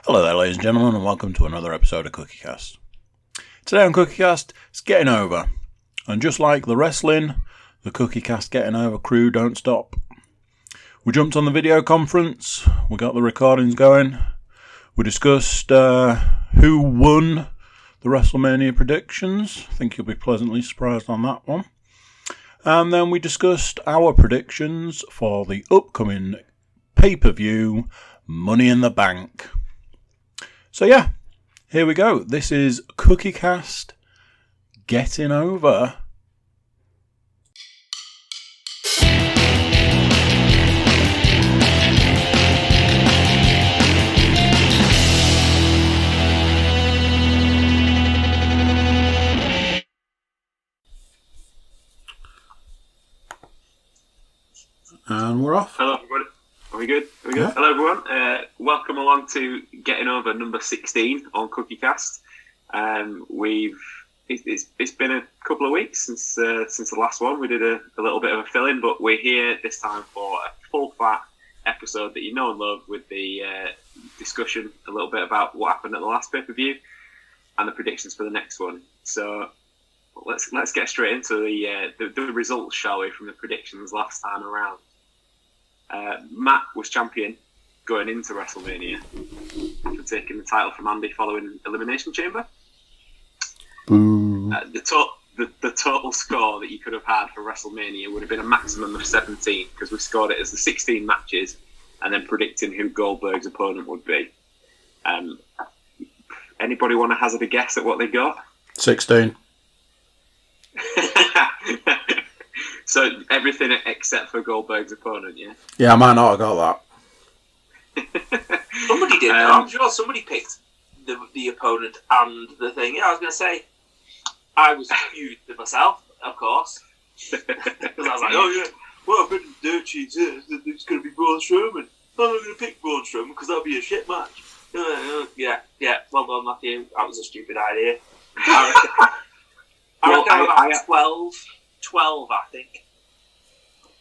Hello there, ladies and gentlemen, and welcome to another episode of CookieCast. Today on CookieCast, it's Getting Over. And just like the wrestling, the CookieCast Getting Over crew don't stop. We jumped on the video conference, we got the recordings going, we discussed who won the WrestleMania Predictions. I think you'll be pleasantly surprised on that one. And then we discussed our predictions for the upcoming pay-per-view Money in the Bank. So yeah, here we go. This is CookieCast Getting Over. And we're off. Hello everybody. Are we good? Yeah. Hello everyone. Welcome along to Getting Over number 16 on CookieCast. It's been a couple of weeks since the last one. We did a little bit of a fill-in, but we're here this time for a full fat episode that you know and love, with the discussion a little bit about what happened at the last pay-per-view and the predictions for the next one. So let's get straight into the results, shall we, from the predictions last time around. Matt was champion going into WrestleMania after taking the title from Andy following Elimination Chamber. The total score that you could have had for WrestleMania would have been a maximum of 17, because we scored it as the 16 matches and then predicting who Goldberg's opponent would be. Anybody want to hazard a guess at what they got? 16. So everything except for Goldberg's opponent, yeah? Yeah, I might not have got that. Somebody did. I'm sure somebody picked the opponent and the thing. Yeah, I was going to say, I was confused with myself, of course. Because I was like, oh yeah, well, I've been dirt sheets here. It's going to be Braun Strowman. I'm not going to pick Braun Strowman because that'll be a shit match. Yeah. Well done, Matthew. That was a stupid idea. I reckon I about 12, I think.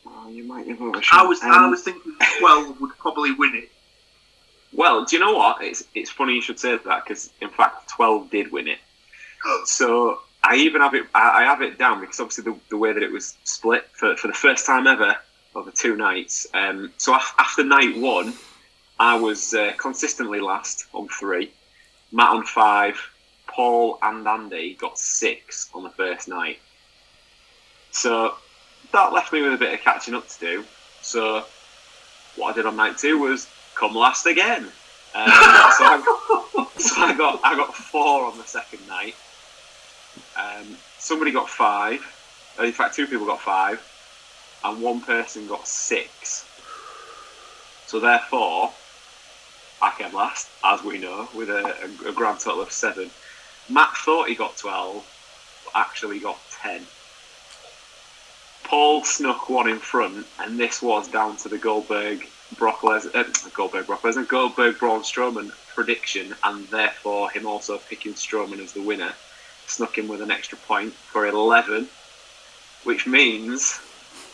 Oh, you might have overshot. I was thinking 12 would probably win it. Well, do you know what? It's funny you should say that, because in fact 12 did win it. So I even have it. I have it down because obviously the way that it was split for the first time ever over 2 nights. So after night 1, I was consistently last on 3. Matt on 5. Paul and Andy got 6 on the first night. So that left me with a bit of catching up to do. So what I did on night 2 was come last again. So I got 4 on the second night. Somebody got 5. In fact, 2 people got 5, and 1 person got 6. So therefore, I came last, as we know, with a grand total of 7. Matt thought he got 12, but actually got 10. Paul snuck 1 in front, and this was down to the Goldberg Braun Strowman prediction, and therefore him also picking Strowman as the winner snuck him with an extra point for 11, which means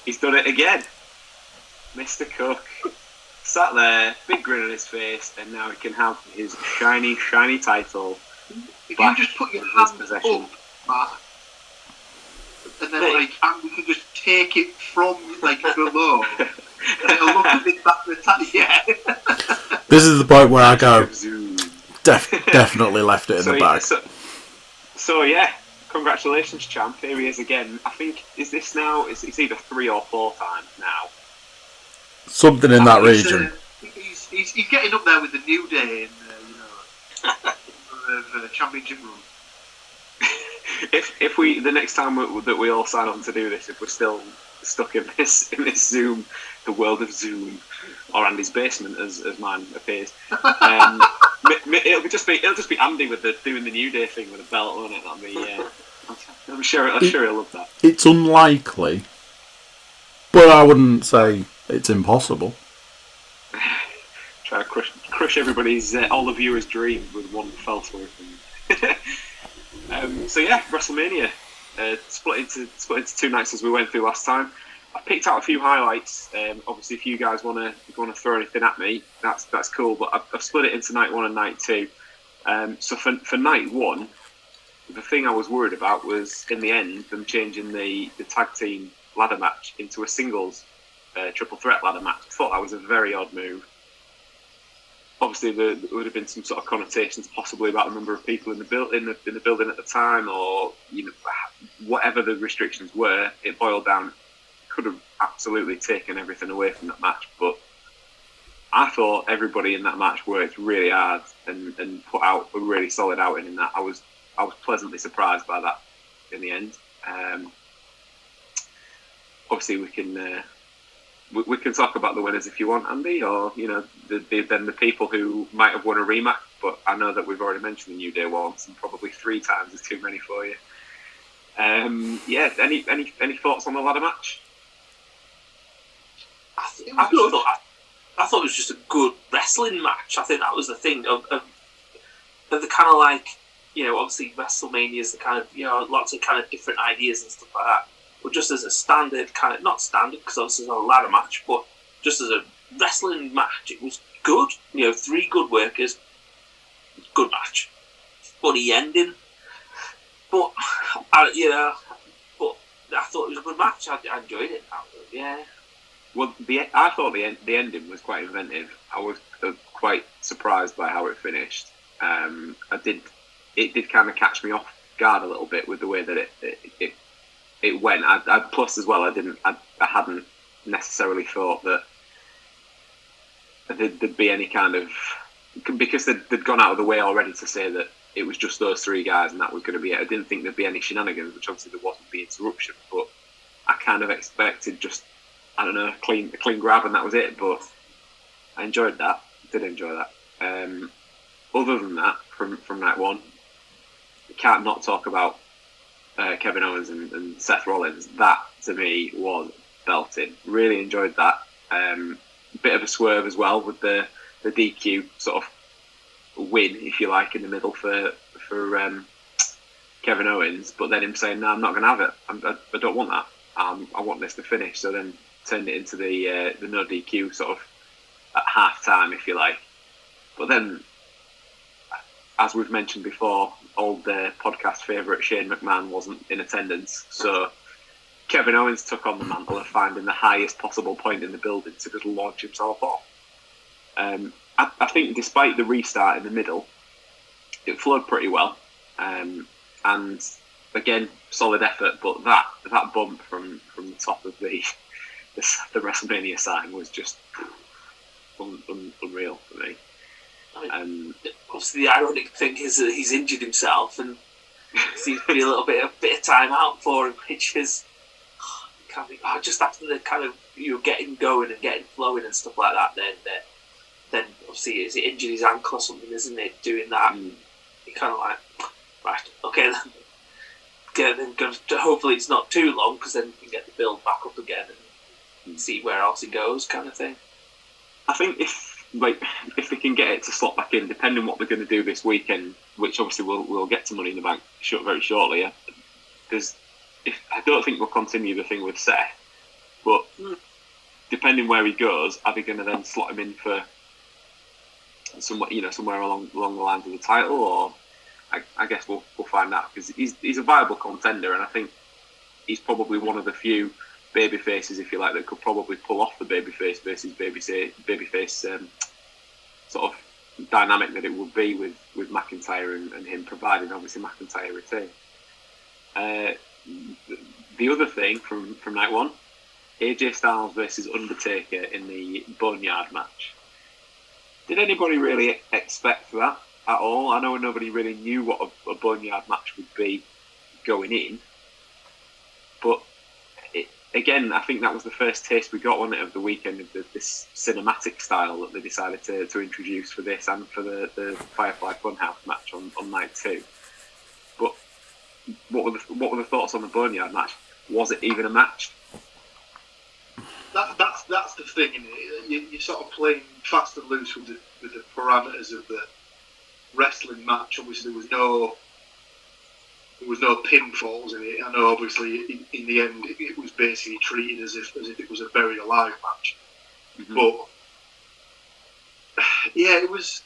he's done it again. Mr. Cook sat there, big grin on his face, and now he can have his shiny title. If you just put your hand up, Matt, and then and we can just take it from below, and it'll look a bit back the time. Yeah. This is the point where I go, definitely left it in the bag. So yeah, congratulations, champ. Here he is again. I think, is this now? It's either 3 or 4 times now. Something in that region. He's getting up there with the New Day in the championship run. If we, the next time that we all sign on to do this, if we're still stuck in this Zoom, the world of Zoom, or Andy's basement as mine appears, it'll just be Andy doing the New Day thing with a belt on it. That'll be, I'm sure he'll love that. It's unlikely, but I wouldn't say it's impossible. Try to crush everybody's, all the viewers' dreams with one fell swoop. So yeah, WrestleMania split into 2 nights as we went through last time. I picked out a few highlights. Obviously, if you guys want to throw anything at me, that's cool. But I've split it into night 1 and night 2. So for night 1, the thing I was worried about was in the end them changing the tag team ladder match into a singles triple threat ladder match. I thought that was a very odd move. Obviously, there would have been some sort of connotations possibly about the number of people in the building at the time, or whatever the restrictions were. It boiled down. Could have absolutely taken everything away from that match, but I thought everybody in that match worked really hard and put out a really solid outing in that. I was pleasantly surprised by that in the end. Obviously, we can talk about the winners if you want, Andy, or then the people who might have won a rematch. But I know that we've already mentioned the New Day once, and probably 3 times is too many for you. Any thoughts on the ladder match? I thought it was just a good wrestling match. I think that was the thing of the kind of like, obviously WrestleMania is the kind of, lots of kind of different ideas and stuff like that. But just as a standard kind of, not standard because obviously it's not a ladder match, but just as a wrestling match, it was good. 3 good workers, good match. Funny ending, but I thought it was a good match. I enjoyed it. Yeah. Well, I thought the ending was quite inventive. I was quite surprised by how it finished. It did kind of catch me off guard a little bit with the way that it went. Plus as well, I hadn't necessarily thought that there'd be any kind of, because they'd gone out of the way already to say that it was just those 3 guys and that was going to be it. I didn't think there'd be any shenanigans, which obviously there wasn't the interruption, but I kind of expected just, I don't know, a clean grab and that was it. But I enjoyed that. Did enjoy that. Other than that, from night 1, we can't not talk about Kevin Owens and Seth Rollins. That to me was belting. Really enjoyed that. Bit of a swerve as well with the DQ sort of win, if you like, in the middle for Kevin Owens. But then him saying, "No, I'm not going to have it. I don't want that. I want this to finish." So then turned it into the no DQ sort of at half time, if you like. But then, as we've mentioned before, old podcast favourite Shane McMahon wasn't in attendance, so Kevin Owens took on the mantle of finding the highest possible point in the building to just launch himself off. I think despite the restart in the middle, it flowed pretty well, and again, solid effort. But that bump from the top of the WrestleMania sign was just unreal for me. Obviously, the ironic thing is that he's injured himself, and seems to be a bit of time out for him, which is just after the kind of getting going and getting flowing and stuff like that. Then obviously is it injured his ankle or something, isn't it? Doing that, you're kind of like, right, okay then. Hopefully it's not too long, because then you can get the build back up again and see where else it goes, kind of thing. I think if they can get it to slot back in, depending on what they're going to do this weekend, which obviously we'll get to Money in the Bank very shortly. I don't think we'll continue the thing with Seth, but depending where he goes, are they going to then slot him in for somewhere along the lines of the title, or I guess we'll find out, because he's a viable contender, and I think he's probably one of the few baby faces, if you like, that could probably pull off the babyface versus babyface sort of dynamic that it would be with McIntyre and him, providing obviously McIntyre retain. The other thing from night 1, AJ Styles versus Undertaker in the Boneyard match. Did anybody really expect that at all? I know nobody really knew what a Boneyard match would be going in, but again, I think that was the first taste we got on it of the weekend of this cinematic style that they decided to introduce for this and for the Firefly Funhouse match on night 2. But what were the thoughts on the Boneyard match? Was it even a match? That's the thing, isn't it? You're sort of playing fast and loose with the parameters of the wrestling match. Obviously, there was no there was no pinfalls in it. I know, obviously, in the end, it was basically treated as if it was a buried alive match. Mm-hmm. But yeah, it was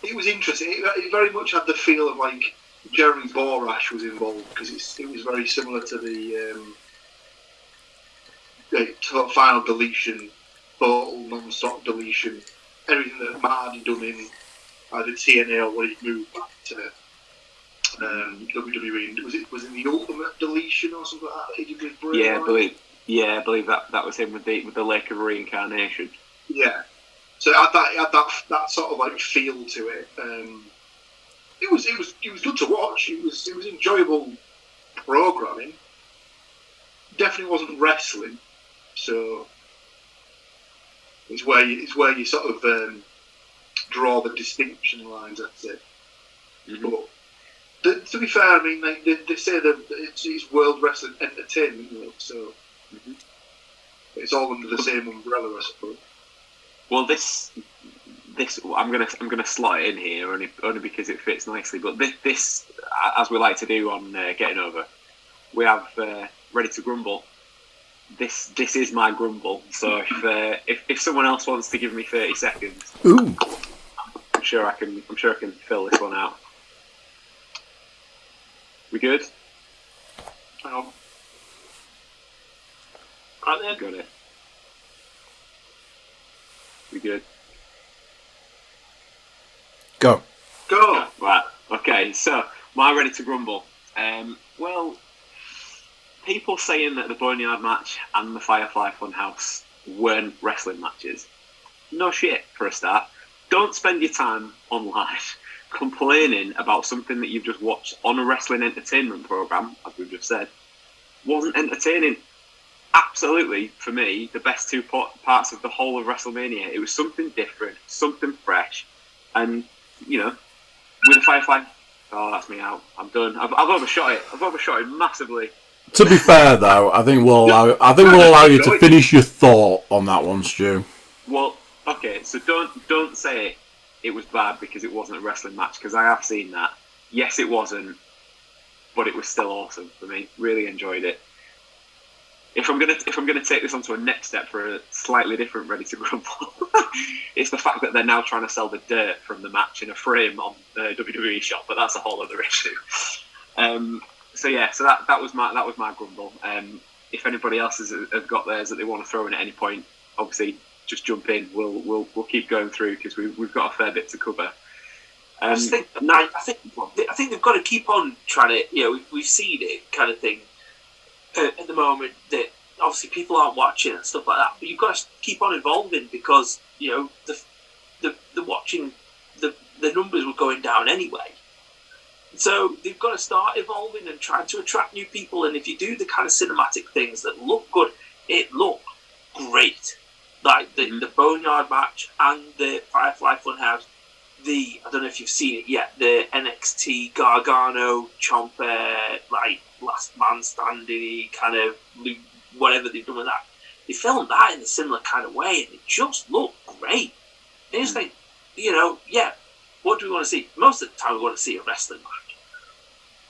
interesting. It very much had the feel of like Jeremy Borash was involved, because it was very similar to the final deletion, total non-stop deletion, everything that Matt had done in either TNA or when he moved back to WWE. Was it the Ultimate Deletion or something like that he did with Bray Wyatt? I believe that was him with the Lake of Reincarnation. Yeah. So it had that sort of like feel to it. It was good to watch. It was enjoyable programming. Definitely wasn't wrestling, so it's where you sort of draw the distinction lines. That's it. Mm-hmm. But to be fair, I mean, they say that it's World Wrestling Entertainment, so it's all under the same umbrella, I suppose. Well, this I'm gonna slot it in here only because it fits nicely. But this as we like to do on Getting Over, we have Ready to Grumble. This is my grumble. So if someone else wants to give me 30 seconds, Ooh, I'm sure I can fill this one out. We good? Hang on. Right then. Got it. We good? go. Right. Okay. So my Ready to Grumble. Well, people saying that the Boneyard match and the Firefly Funhouse weren't wrestling matches. No shit, for a start. Don't spend your time online complaining about something that you've just watched on a wrestling entertainment program, as we've just said, wasn't entertaining. Absolutely, for me, the best two parts of the whole of WrestleMania. It was something different, something fresh, and with the Firefly. Oh, that's me out. I'm done. I've overshot it. I've overshot it massively. To be fair, though, I think we'll allow you to finish your thought on that one, Stu. Well, okay, so don't say it was bad because it wasn't a wrestling match, because I have seen that. Yes, it wasn't, but it was still awesome for me. Really enjoyed it. If I'm gonna take this onto a next step for a slightly different Ready to Grumble, it's the fact that they're now trying to sell the dirt from the match in a frame on the WWE shop, but that's a whole other issue. So that was my grumble. If anybody else has got theirs that they want to throw in at any point, obviously just jump in. We'll keep going through because we've got a fair bit to cover. I think they've got to keep on trying to. We've seen it kind of thing at the moment that obviously people aren't watching and stuff like that. But you've got to keep on evolving because the watching the numbers were going down anyway. So they've got to start evolving and trying to attract new people. And if you do the kind of cinematic things that look good, it looked great. Like the Boneyard match and the Firefly Funhouse. I don't know if you've seen it yet, the NXT Gargano Ciampa, like last man standing kind of whatever they've done with that. They filmed that in a similar kind of way and it just looked great. And you just think, what do we want to see? Most of the time we want to see a wrestling match.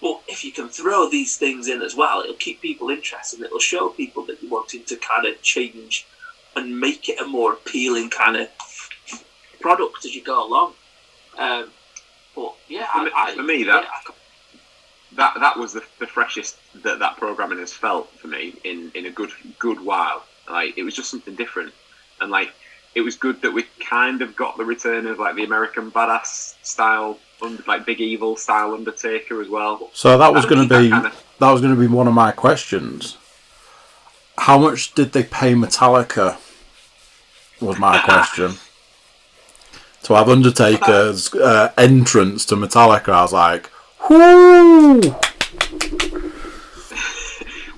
But if you can throw these things in as well, it'll keep people interested and it'll show people that you're wanting to kind of change and make it a more appealing kind of product as you go along. But yeah, for me that was the freshest that programming has felt for me in a good while. Like it was just something different, and like it was good that we kind of got the return of like the American Badass style, like Big Evil style Undertaker as well. So that was going to be one of my questions. How much did they pay Metallica? Was my question. To have Undertaker's entrance to Metallica, I was like, whoo!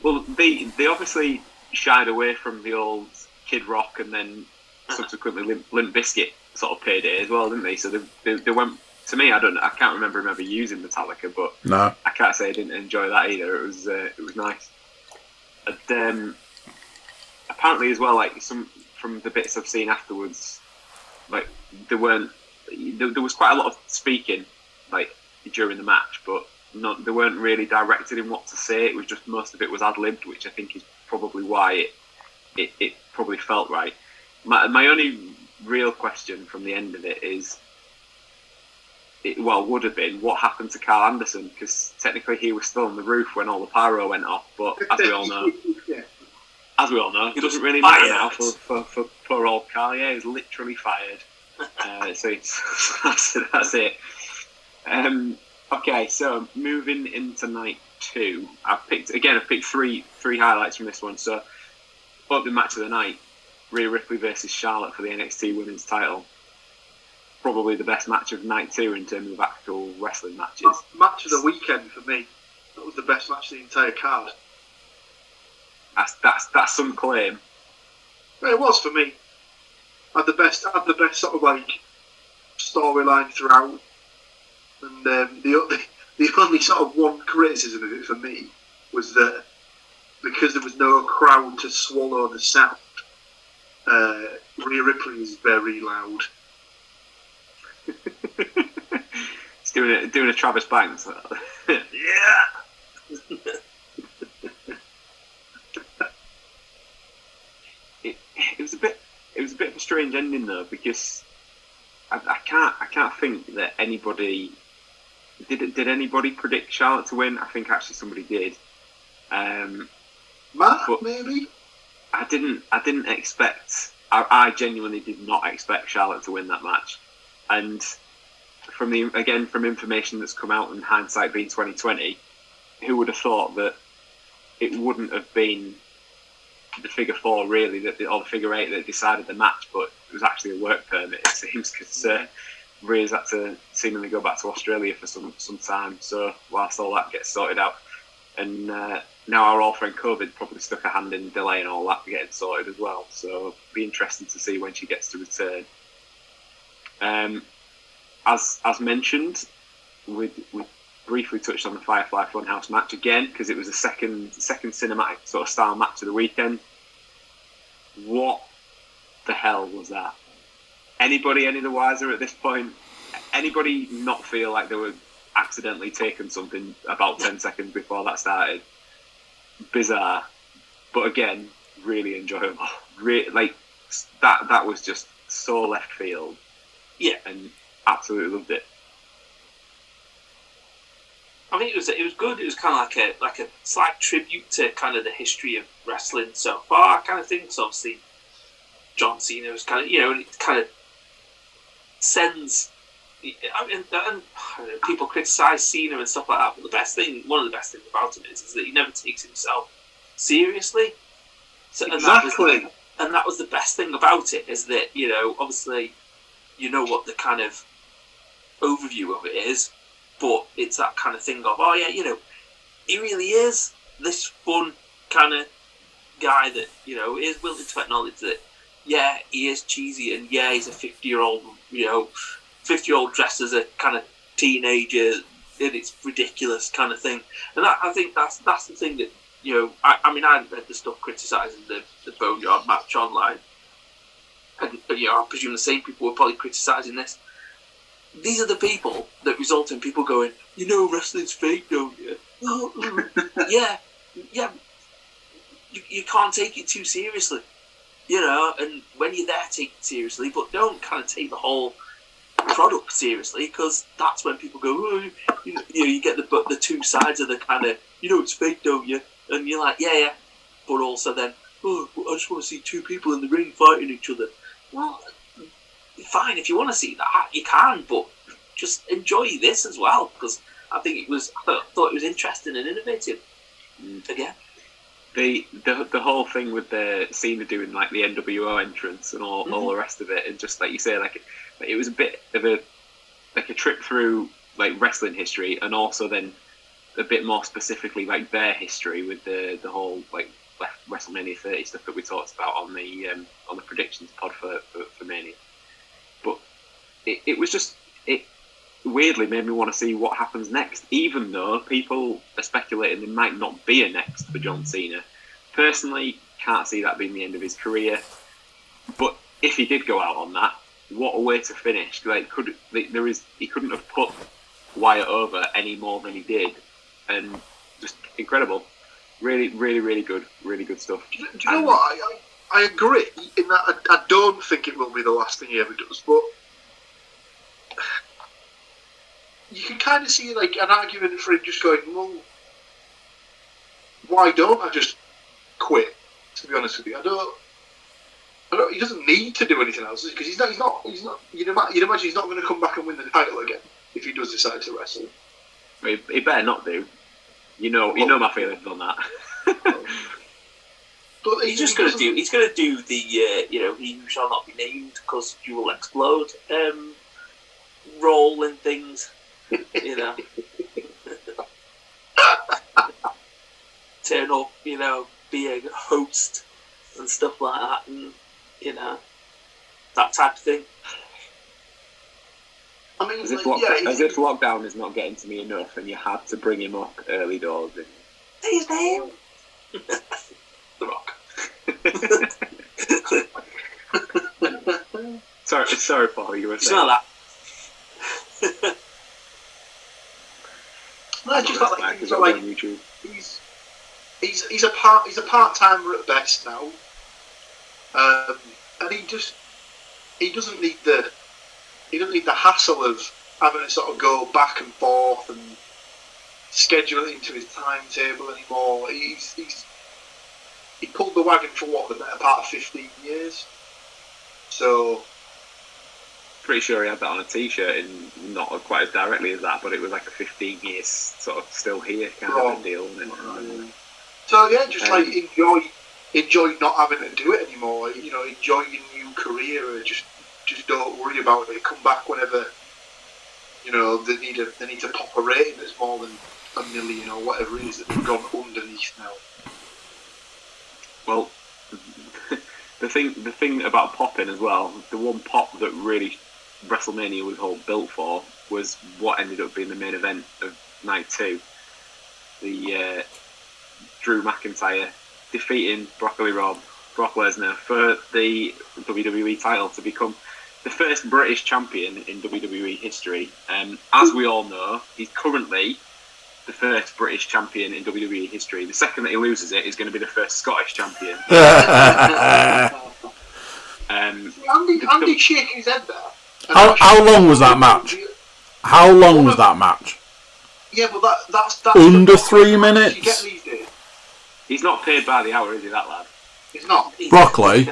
Well, they obviously shied away from the old Kid Rock and then subsequently Limp Bizkit sort of payday as well, didn't they? So they went. To me, I can't remember him ever using Metallica, but no, I can't say I didn't enjoy that either. It was nice. And, apparently as well, like from the bits I've seen afterwards, like there was quite a lot of speaking like during the match, but they weren't really directed in what to say. It was just most of it was ad-libbed, which I think is probably why it probably felt right. My only real question from the end of it is, would have been, what happened to Carl Anderson? Because technically he was still on the roof when all the pyro went off, but as we all know, it doesn't really matter now for poor old Carl. Yeah, he's literally fired. So that's it. Okay, so moving into night 2, I've picked three highlights from this one. So, opening match of the night, Rhea Ripley versus Charlotte for the NXT Women's title. Probably the best match of night 2 in terms of actual wrestling matches. Match of the weekend for me. That was the best match of the entire card. That's some claim. It was for me. Had the best sort of like storyline throughout, and the only sort of one criticism of it for me was that because there was no crowd to swallow the sound, Rhea Ripley is very loud. It's doing a Travis Banks. Yeah. It was a bit of a strange ending though, because I can't think that anybody did anybody predict Charlotte to win. I think actually somebody did. Matt, maybe. I didn't expect. I genuinely did not expect Charlotte to win that match, and from information that's come out, in hindsight being 2020, who would have thought that it wouldn't have been the figure 4 really, or the figure 8 that decided the match, but it was actually a work permit, it seems, because Rhea's had to seemingly go back to Australia for some time. So whilst all that gets sorted out, and now our old friend COVID probably stuck a hand in delaying all that getting sorted as well. So it'll be interesting to see when she gets to return. As mentioned, we briefly touched on the Firefly Funhouse match again, because it was the second cinematic sort of style match of the weekend. What the hell was that? Anybody any the wiser at this point? Anybody not feel like they were accidentally taking something about 10 seconds before that started? Bizarre, but again, really enjoyable. That was just so left field. Yeah, and absolutely loved it. I think it was good. It was kind of like a slight tribute to kind of the history of wrestling so far, kind of thing. So obviously, John Cena was kind of, and it kind of sends. And people criticise Cena and stuff like that, but one of the best things about him is that he never takes himself seriously. So, exactly. And that was the best thing about it, is that, obviously, what the kind of overview of it is, but it's that kind of thing of, he really is this fun kind of guy that, is willing to acknowledge that, yeah, he is cheesy, and yeah, he's a 50-year-old, 50-year-old dressed as a kind of teenager, and it's ridiculous kind of thing. And I think that's the thing that, I read the stuff criticising the Boneyard match online, and I presume the same people were probably criticising this. These are the people that result in people going, wrestling's fake, don't you? yeah. You can't take it too seriously, and when you're there, take it seriously, but don't kind of take the whole product seriously, because that's when people go, you get the two sides of the kind of, it's fake, don't you? And you're like, yeah, but also then, I just want to see two people in the ring fighting each other. Well, fine, if you want to see that, you can, but just enjoy this as well, because I thought it was interesting and innovative. Again, the whole thing with the Cena doing like the NWO entrance and all the rest of it, and just like you say, it was a bit of a trip through like wrestling history, and also then a bit more specifically like their history with the whole like WrestleMania 30 stuff that we talked about on the predictions pod for Mania. But it was just, it weirdly made me want to see what happens next, even though people are speculating there might not be a next for John Cena. Personally, can't see that being the end of his career, but if he did go out on that, what a way to finish. He couldn't have put Wyatt over any more than he did, and just incredible. Really, really, really good stuff. Do you know what? I agree in that I don't think it will be the last thing he ever does, but you can kind of see like an argument for him just going, well, why don't I just quit? To be honest with you, I don't. He doesn't need to do anything else because he's not. You'd imagine he's not going to come back and win the title again if he does decide to wrestle. He better not do. You know my feelings on that. But he's just going to do. He's going to do the he who shall not be named because you will explode. Role in things, turn up, be a host and stuff like that, and that type of thing. I mean, as if lockdown is not getting to me enough, and you had to bring him up early doors. Say his name. The Rock. sorry, Paul. You were saying smell that. No, just like YouTube. He's a part-timer at best now, and he doesn't need the hassle of having to sort of go back and forth and schedule it into his timetable anymore. He pulled the wagon for the better part of 15 years. So pretty sure he had that on a T-shirt, and not quite as directly as that, but it was like a 15 years sort of still here kind of a deal. So yeah, just like enjoy not having to do it anymore. Enjoy your new career. Just don't worry about it. Come back whenever they need to pop a rating that's more than 1 million or whatever it is that they've gone underneath now. Well, the thing about popping as well, the one pop that really WrestleMania was all built for was what ended up being the main event of night 2. The Drew McIntyre defeating Brock Lesnar for the WWE title to become the first British champion in WWE history. As we all know, he's currently the first British champion in WWE history. The second that he loses it, is going to be the first Scottish champion. Andy shaking his head there. How long was that match? How long was that match? Yeah, but that's under 3 minutes. You get these days. He's not paid by the hour, is he, that lad? He's not. Broccoli.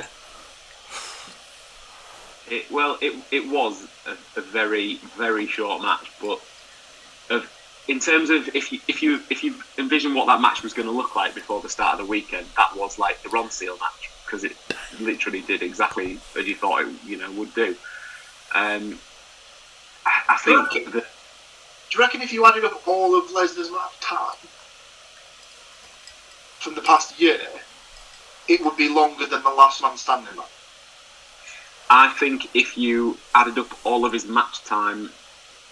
It was a very, very short match, but in terms of if you envision what that match was going to look like before the start of the weekend, that was like the Ron Seal match, because it literally did exactly as you thought it would do. I think. Do you reckon if you added up all of Lesnar's match time from the past year, it would be longer than the Last Man Standing match? I think if you added up all of his match time,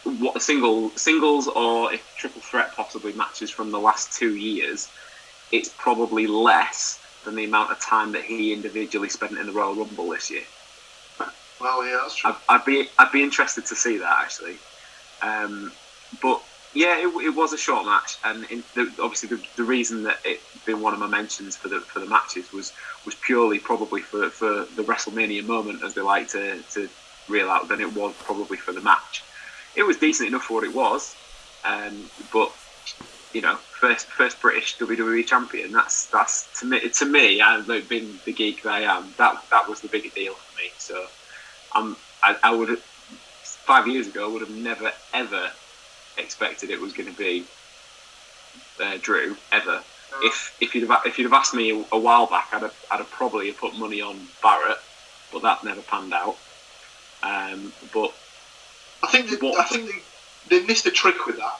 what singles or if triple threat possibly matches from the last 2 years, it's probably less than the amount of time that he individually spent in the Royal Rumble this year. Well, yeah, that's true. I'd be interested to see that actually, but yeah, it was a short match, and obviously the reason that it been one of my mentions for the matches was purely probably for the WrestleMania moment, as they like to reel out, than it was probably for the match. It was decent enough for what it was, but first British WWE champion. That's to me, I've been the geek that I am. That was the bigger deal for me. So I would have 5 years ago would have never ever expected it was going to be Drew ever. No. If you'd have asked me a while back, I'd have probably put money on Barrett, but that never panned out. But I think they missed a trick with that.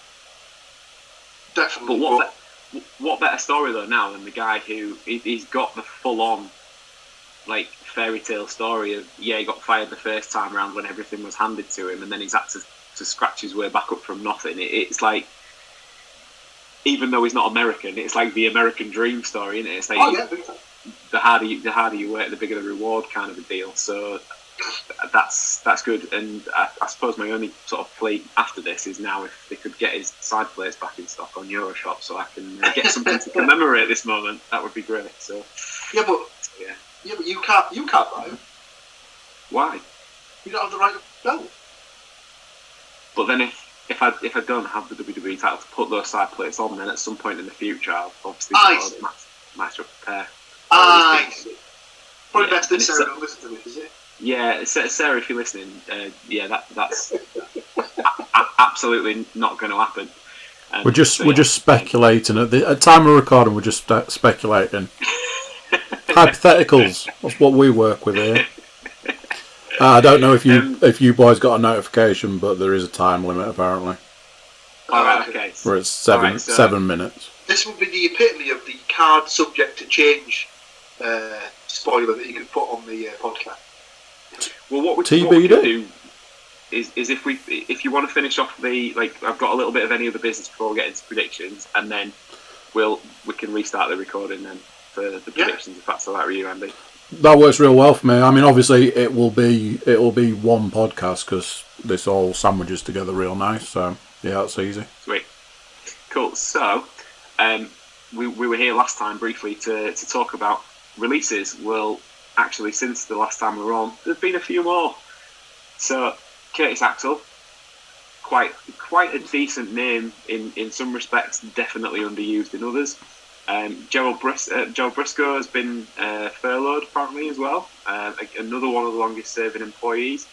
Definitely. But what better story though now than the guy who he's got the full on like fairy tale story of he got fired the first time around when everything was handed to him, and then he's had to scratch his way back up from nothing. It's like, even though he's not American, it's like the American dream story, isn't it? It's like the harder you work, the bigger the reward kind of a deal. So that's good. And I suppose my only sort of plea after this is now if they could get his side plates back in stock on Euroshop, so I can get something to commemorate this moment. That would be great. So but you can't buy them. Why? You don't have the right to belt. But then if I don't have the WWE title to put those side plates on, then at some point in the future I'll obviously match up a pair. Probably best that Sarah don't listen to it, is it? Yeah, Sarah, if you're listening, that's absolutely not going to happen. We're just speculating at the time of recording. We're just speculating. Hypotheticals. That's what we work with here. I don't know if you boys got a notification, but there is a time limit apparently. All right, okay. Where it's 7 minutes. This would be the epitome of the card subject to change spoiler that you can put on the podcast. Well, what we can do is if you want to finish off I've got a little bit of any other business before we get into predictions, and then we can restart the recording then for the predictions if that's all right with you, Andy. That works real well for me. I mean, obviously it will be one podcast because this all sandwiches together real nice. So yeah, that's easy. Sweet, cool. So we were here last time briefly to talk about releases. Well, actually, since the last time we were on, there's been a few more. So Curtis Axel, quite a decent name in some respects, definitely underused in others. Gerald Briscoe has been furloughed apparently as well. Another one of the longest serving employees.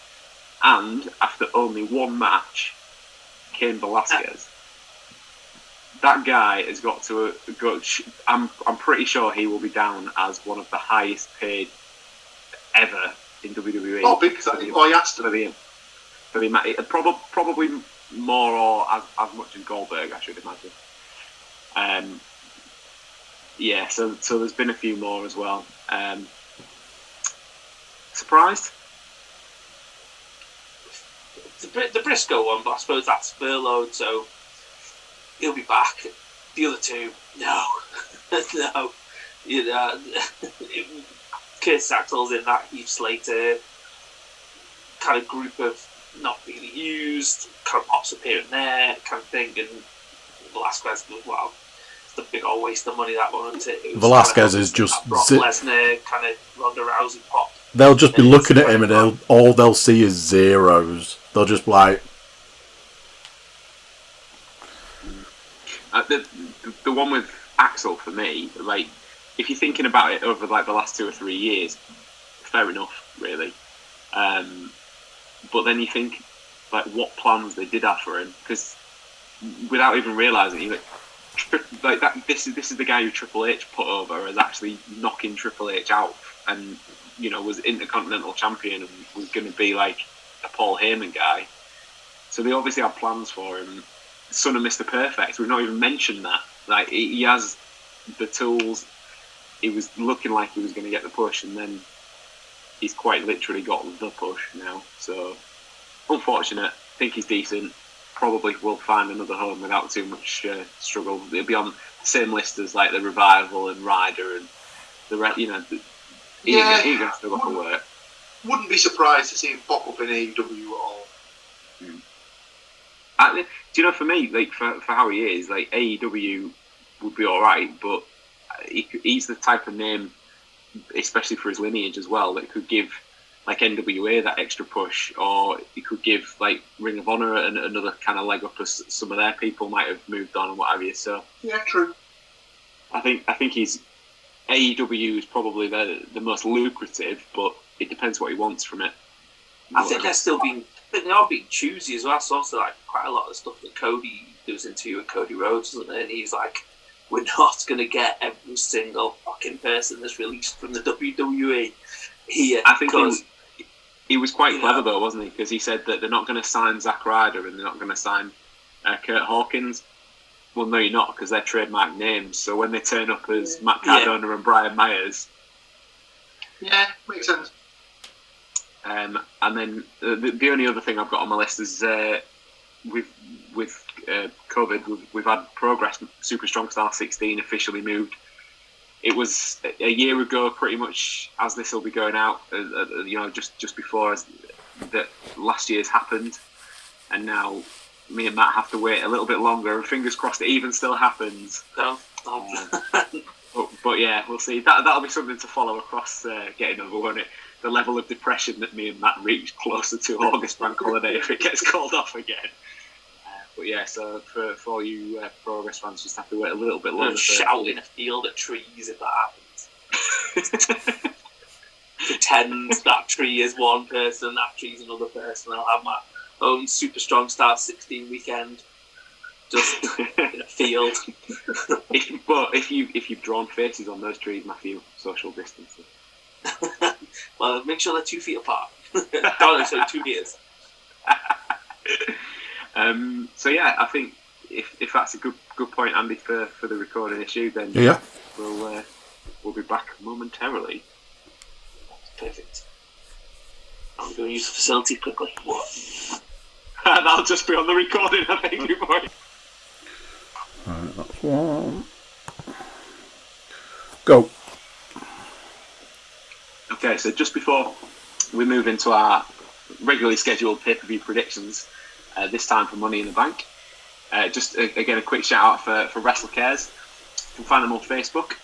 And after only one match, Cain Velasquez. That guy has got to go. I'm pretty sure he will be down as one of the highest paid ever in WWE. Oh, because I asked him. For the probably more or as much as Goldberg, I should imagine. Yeah, so there's been a few more as well. Surprised? The Briscoe one, but I suppose that's furloughed, so he'll be back. The other two, no. No. Curtis Axel's in that Heath Slater kind of group of not really used, kind of pops up here and there kind of thing, and Velasquez, well, the big old waste of money that one. Velasquez is just Brock Lesnar kind of Ronda Rousey pop. They'll just be looking at him and all they'll see is zeros. They'll just be like the one with Axel for me. Like, if you're thinking about it over like the last 2 or 3 years, fair enough, really. But then you think like what plans they did have for him, because without even realising, you like that. This is the guy who Triple H put over as actually knocking Triple H out, and was Intercontinental Champion and was going to be like a Paul Heyman guy. So they obviously had plans for him. Son of Mr. Perfect. We've not even mentioned that. Like he has the tools. He was looking like he was going to get the push, and then he's quite literally got the push now. So unfortunate. I think he's decent. Probably will find another home without too much struggle. It'll be on the same list as like the Revival and Ryder and the rest. He's going to struggle for work. Wouldn't be surprised to see him pop up in AEW at all. Do you know, for me, like for how he is, like AEW would be all right, but he's the type of name, especially for his lineage as well, that could give like NWA that extra push, or he could give like Ring of Honor another kind of leg up as some of their people might have moved on and what have you. So yeah, true. I think he's AEW is probably the most lucrative, but it depends what he wants from it. I think they are being choosy as well. So also like quite a lot of the stuff that Cody goes into with Cody Rhodes, isn't it? And he's like, we're not going to get every single fucking person that's released from the WWE here. I think he was quite clever though, wasn't he? Because he said that they're not going to sign Zack Ryder and they're not going to sign Kurt Hawkins. Well, no, you're not, because they're trademark names. So when they turn up as Matt Cardona and Brian Myers, yeah, makes sense. And then the only other thing I've got on my list is with COVID, we've had Progress Super Strong Style 16 officially moved it was a year ago, pretty much as this will be going out. Just before that last year's happened, and now me and Matt have to wait a little bit longer. And fingers crossed, it even still happens. No. But yeah, we'll see. That'll be something to follow across Getting Over, won't it? The level of depression that me and Matt reach closer to August bank holiday if it gets called off again. But yeah, so for all you Progress fans, just have to wait a little bit longer. Shout in a field at trees if that happens. Pretend that tree is one person, that tree's another person. I'll have my own Super Strong Start 16 weekend. Just in a field. If you've drawn faces on those trees, Matthew, social distancing. Well, make sure they're 2 feet apart. No, so 2 meters. So yeah, I think if that's a good point, Andy, for the recording issue, then we'll be back momentarily. Perfect. I'm going to use the facility quickly. What? That'll just be on the recording, I think, boy. Alright, that's one. Go. Okay, so just before we move into our regularly scheduled pay-per-view predictions, this time for Money in the Bank, just again a quick shout out for WrestleCares. You can find them on Facebook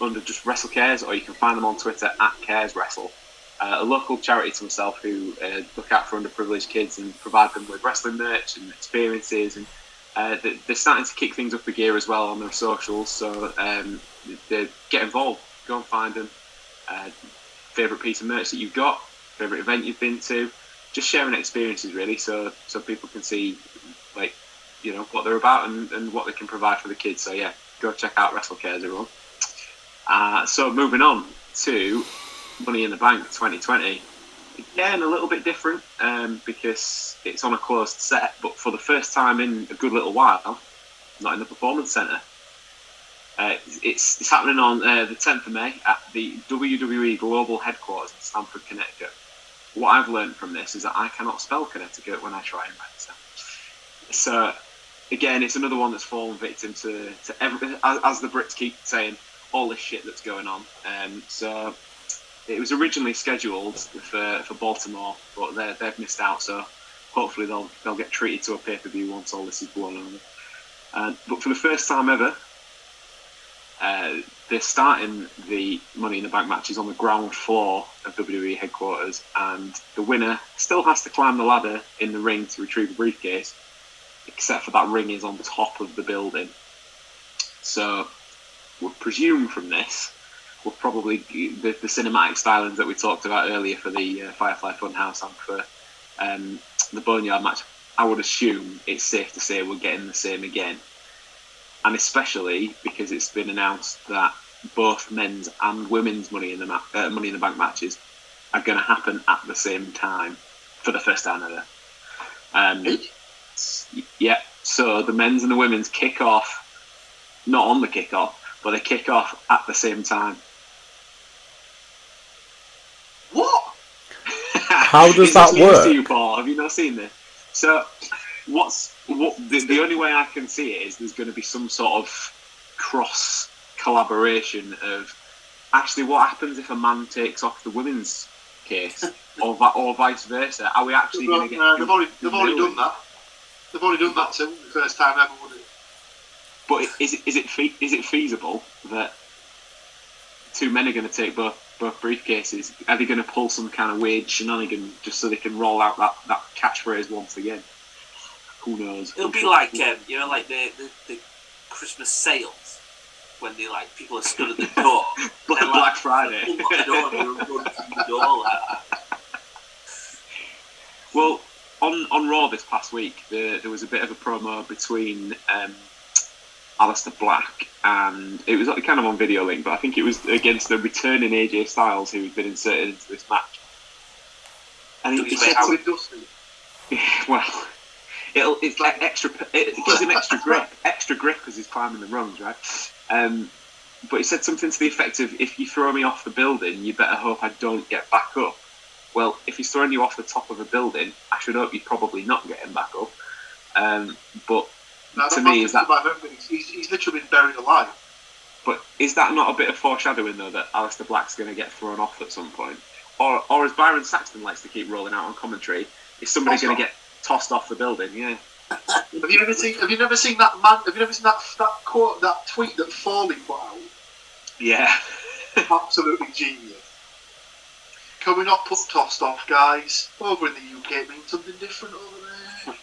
under just WrestleCares, or you can find them on Twitter at CaresWrestle. A local charity to myself who look out for underprivileged kids and provide them with wrestling merch and experiences, and they're starting to kick things up a gear as well on their socials, so they get involved. Go and find them. Favourite piece of merch that you've got, favourite event you've been to, just sharing experiences really, so people can see what they're about and what they can provide for the kids. So yeah, go check out WrestleCares, everyone. So moving on to Money in the Bank 2020. Again, a little bit different because it's on a closed set, but for the first time in a good little while, not in the Performance Centre. It's happening on the 10th of May at the WWE Global Headquarters in Stamford, Connecticut. What I've learned from this is that I cannot spell Connecticut when I try and write it. So, again, it's another one that's fallen victim to everything, as the Brits keep saying, all this shit that's going on. So it was originally scheduled for Baltimore, but they've missed out. So hopefully they'll get treated to a pay-per-view once all this is blown over. But for the first time ever, they're starting the Money in the Bank matches on the ground floor of WWE headquarters, and the winner still has to climb the ladder in the ring to retrieve the briefcase, except for that ring is on top of the building. So we presume from this will probably the cinematic stylings that we talked about earlier for the Firefly Funhouse and for the Boneyard match. I would assume it's safe to say we're getting the same again. And especially because it's been announced that both men's and women's Money in the Bank matches are going to happen at the same time for the first time ever. Yeah, so the men's and the women's kick off, not on the kick off, but they kick off at the same time. What? How does that work? To you, Paul? Have you not seen this? So the only way I can see it is there's going to be some sort of cross collaboration of actually what happens if a man takes off the women's case or vice versa. Are we actually going to get? They've already done that. They've already done that too. The first time ever, would it? But is it feasible that two men are going to take both briefcases? Are they going to pull some kind of weird shenanigan just so they can roll out that catchphrase once again? Who knows? It'll be like like the Christmas sales when people are stood at the door. Black Friday. Unlock the door and run through the door like that. Well, on Raw this past week, there was a bit of a promo between Aleister Black and it was kind of on Video Link, but I think it was against the returning AJ Styles who had been inserted into this match. And he said well. It's like extra. It gives him extra grip as he's climbing the rungs, right? But he said something to the effect of, "If you throw me off the building, you better hope I don't get back up." Well, if he's throwing you off the top of a building, I should hope you're probably not getting back up. But no, to me, is that he's literally been buried alive. But is that not a bit of foreshadowing, though, that Aleister Black's going to get thrown off at some point? Or as Byron Saxton likes to keep rolling out on commentary, is somebody going to get tossed off the building? Yeah. Have you never seen that man? Have you never seen that quote, that tweet that Foley put out? Yeah. Absolutely genius. Can we not put tossed off, guys? Over in the UK, it means something different over there.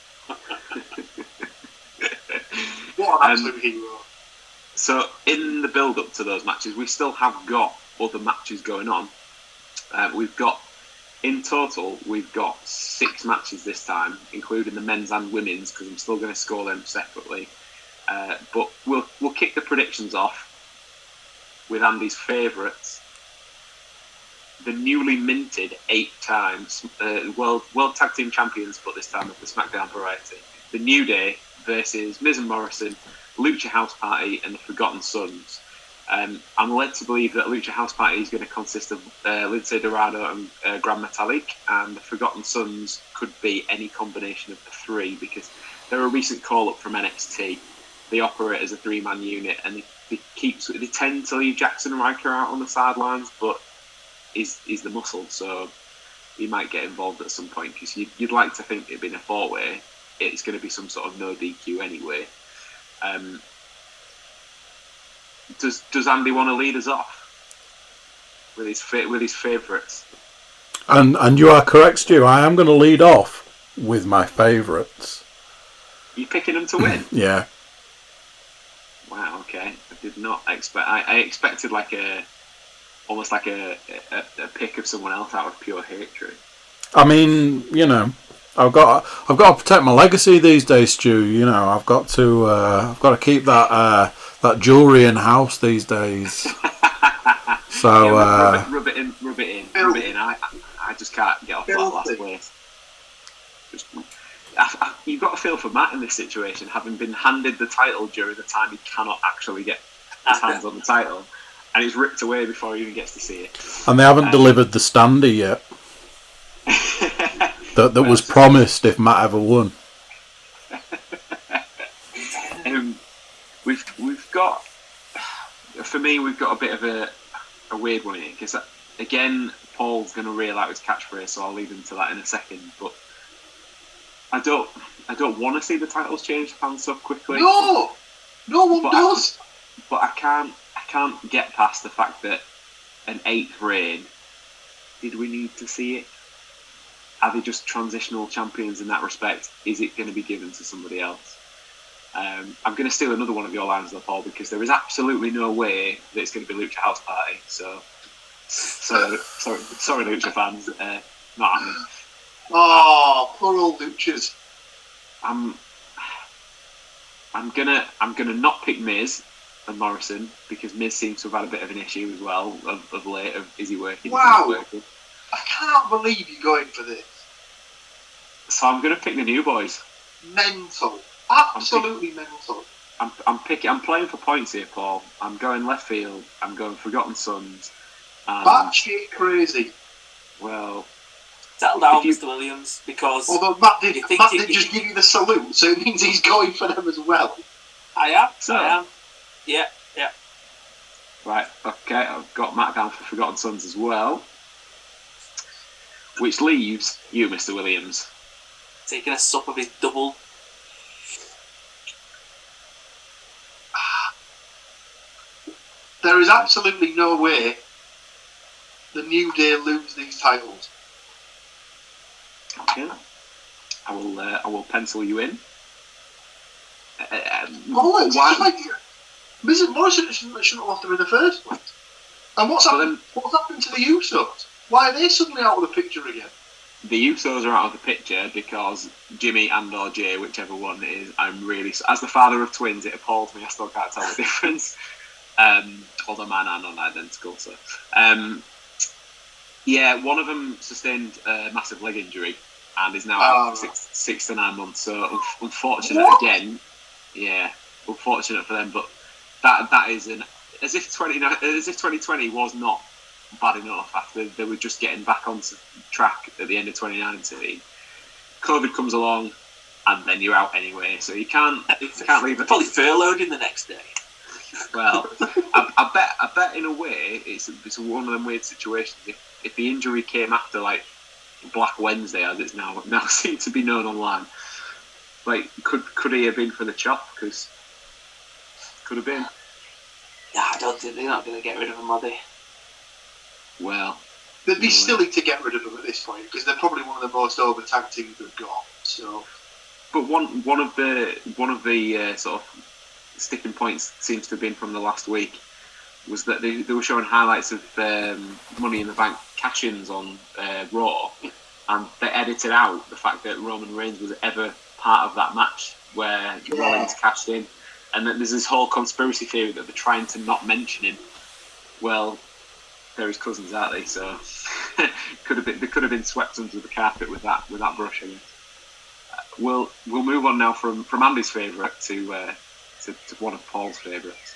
What an absolute hero. So, in the build-up to those matches, we still have got other matches going on. In total, we've got 6 matches this time, including the men's and women's, because I'm still going to score them separately. But we'll kick the predictions off with Andy's favourites. The newly minted 8-time World Tag Team Champions, but this time of the SmackDown variety. The New Day versus Miz and Morrison, Lucha House Party, and the Forgotten Sons. I'm led to believe that Lucha House Party is going to consist of Lindsay Dorado and Grand Metalik, and the Forgotten Sons could be any combination of the 3 because they're a recent call-up from NXT. They operate as a 3-man unit, and they tend to leave Jackson Riker out on the sidelines, but he's the muscle, so he might get involved at some point because you'd like to think it'd been a 4-way. It's going to be some sort of no DQ anyway. Does Andy want to lead us off with his favourites? And you are correct, Stu. I am going to lead off with my favourites. You picking them to win? Yeah. Wow. Okay. I did not expect. I expected almost like a pick of someone else out of pure hatred. I mean, I've got to protect my legacy these days, Stu. I've got to keep that jewellery in house these days. So rub it in. I just can't get off that last place. You've got to feel for Matt in this situation, having been handed the title during the time he cannot actually get his hands on the title, and it's ripped away before he even gets to see it. And they haven't delivered the standee yet. that was promised if Matt ever won. We've got, for me, we've got a bit of a weird one here because again, Paul's going to reel out his catchphrase, so I'll leave him to that in a second. But I don't want to see the titles change hands so quickly. No one does. But I can't get past the fact that an 8th reign. Did we need to see it? Are they just transitional champions in that respect? Is it going to be given to somebody else? I'm going to steal another one of your lines, though, Paul, because there is absolutely no way that it's going to be Lucha House Party. So sorry, Lucha fans, not happening. Oh, poor old Luchas. I'm gonna not pick Miz and Morrison because Miz seems to have had a bit of an issue as well of late. Is he working? Wow. Is he working? I can't believe you're going for this. So I'm going to pick the New Boys. Mental. Absolutely mental. I'm playing for points here, Paul. I'm going left field. I'm going Forgotten Sons. Batshit crazy. Well, settle down, Mr. Williams, because although Matt did just give you the salute, so it means he's going for them as well. I am. Yeah. Right. Okay. I've got Matt down for Forgotten Sons as well. Which leaves you, Mr. Williams. Taking a sup of his double. There is absolutely no way the New Day lose these titles. Okay. I will pencil you in. Miz and Morrison shouldn't have lost them in the first place. And what's happened to the Usos? Why are they suddenly out of the picture again? The Usos are out of the picture because Jimmy and or Jay, whichever one it is, as the father of twins, it appalls me. I still can't tell the difference. Although mine are non-identical. So, one of them sustained a massive leg injury and is now out for 6 to 9 months. So unfortunate again. Yeah, unfortunate for them. But that is as if 2020 was not bad enough after they were just getting back onto track at the end of 2019. COVID comes along, and then you're out anyway. So you can't leave. Probably furloughed in the next day. Well, I bet in a way it's one of them weird situations. If the injury came after like Black Wednesday, as it's now seemed to be known online, like could he have been for the chop? Because could have been. Yeah, I don't think they're not going to get rid of him, are they? Well, they'd be silly to get rid of him at this point because they're probably one of the most over tag teams they've got. So, but one of the sort of sticking points seems to have been from the last week was that they were showing highlights of Money in the Bank cash-ins on Raw, and they edited out the fact that Roman Reigns was ever part of that match where Rollins cashed in, and that there's this whole conspiracy theory that they're trying to not mention him. Well, they're his cousins, aren't they? So they could have been swept under the carpet with that brush. I guess. We'll move on now from Andy's favourite to one of Paul's favourites.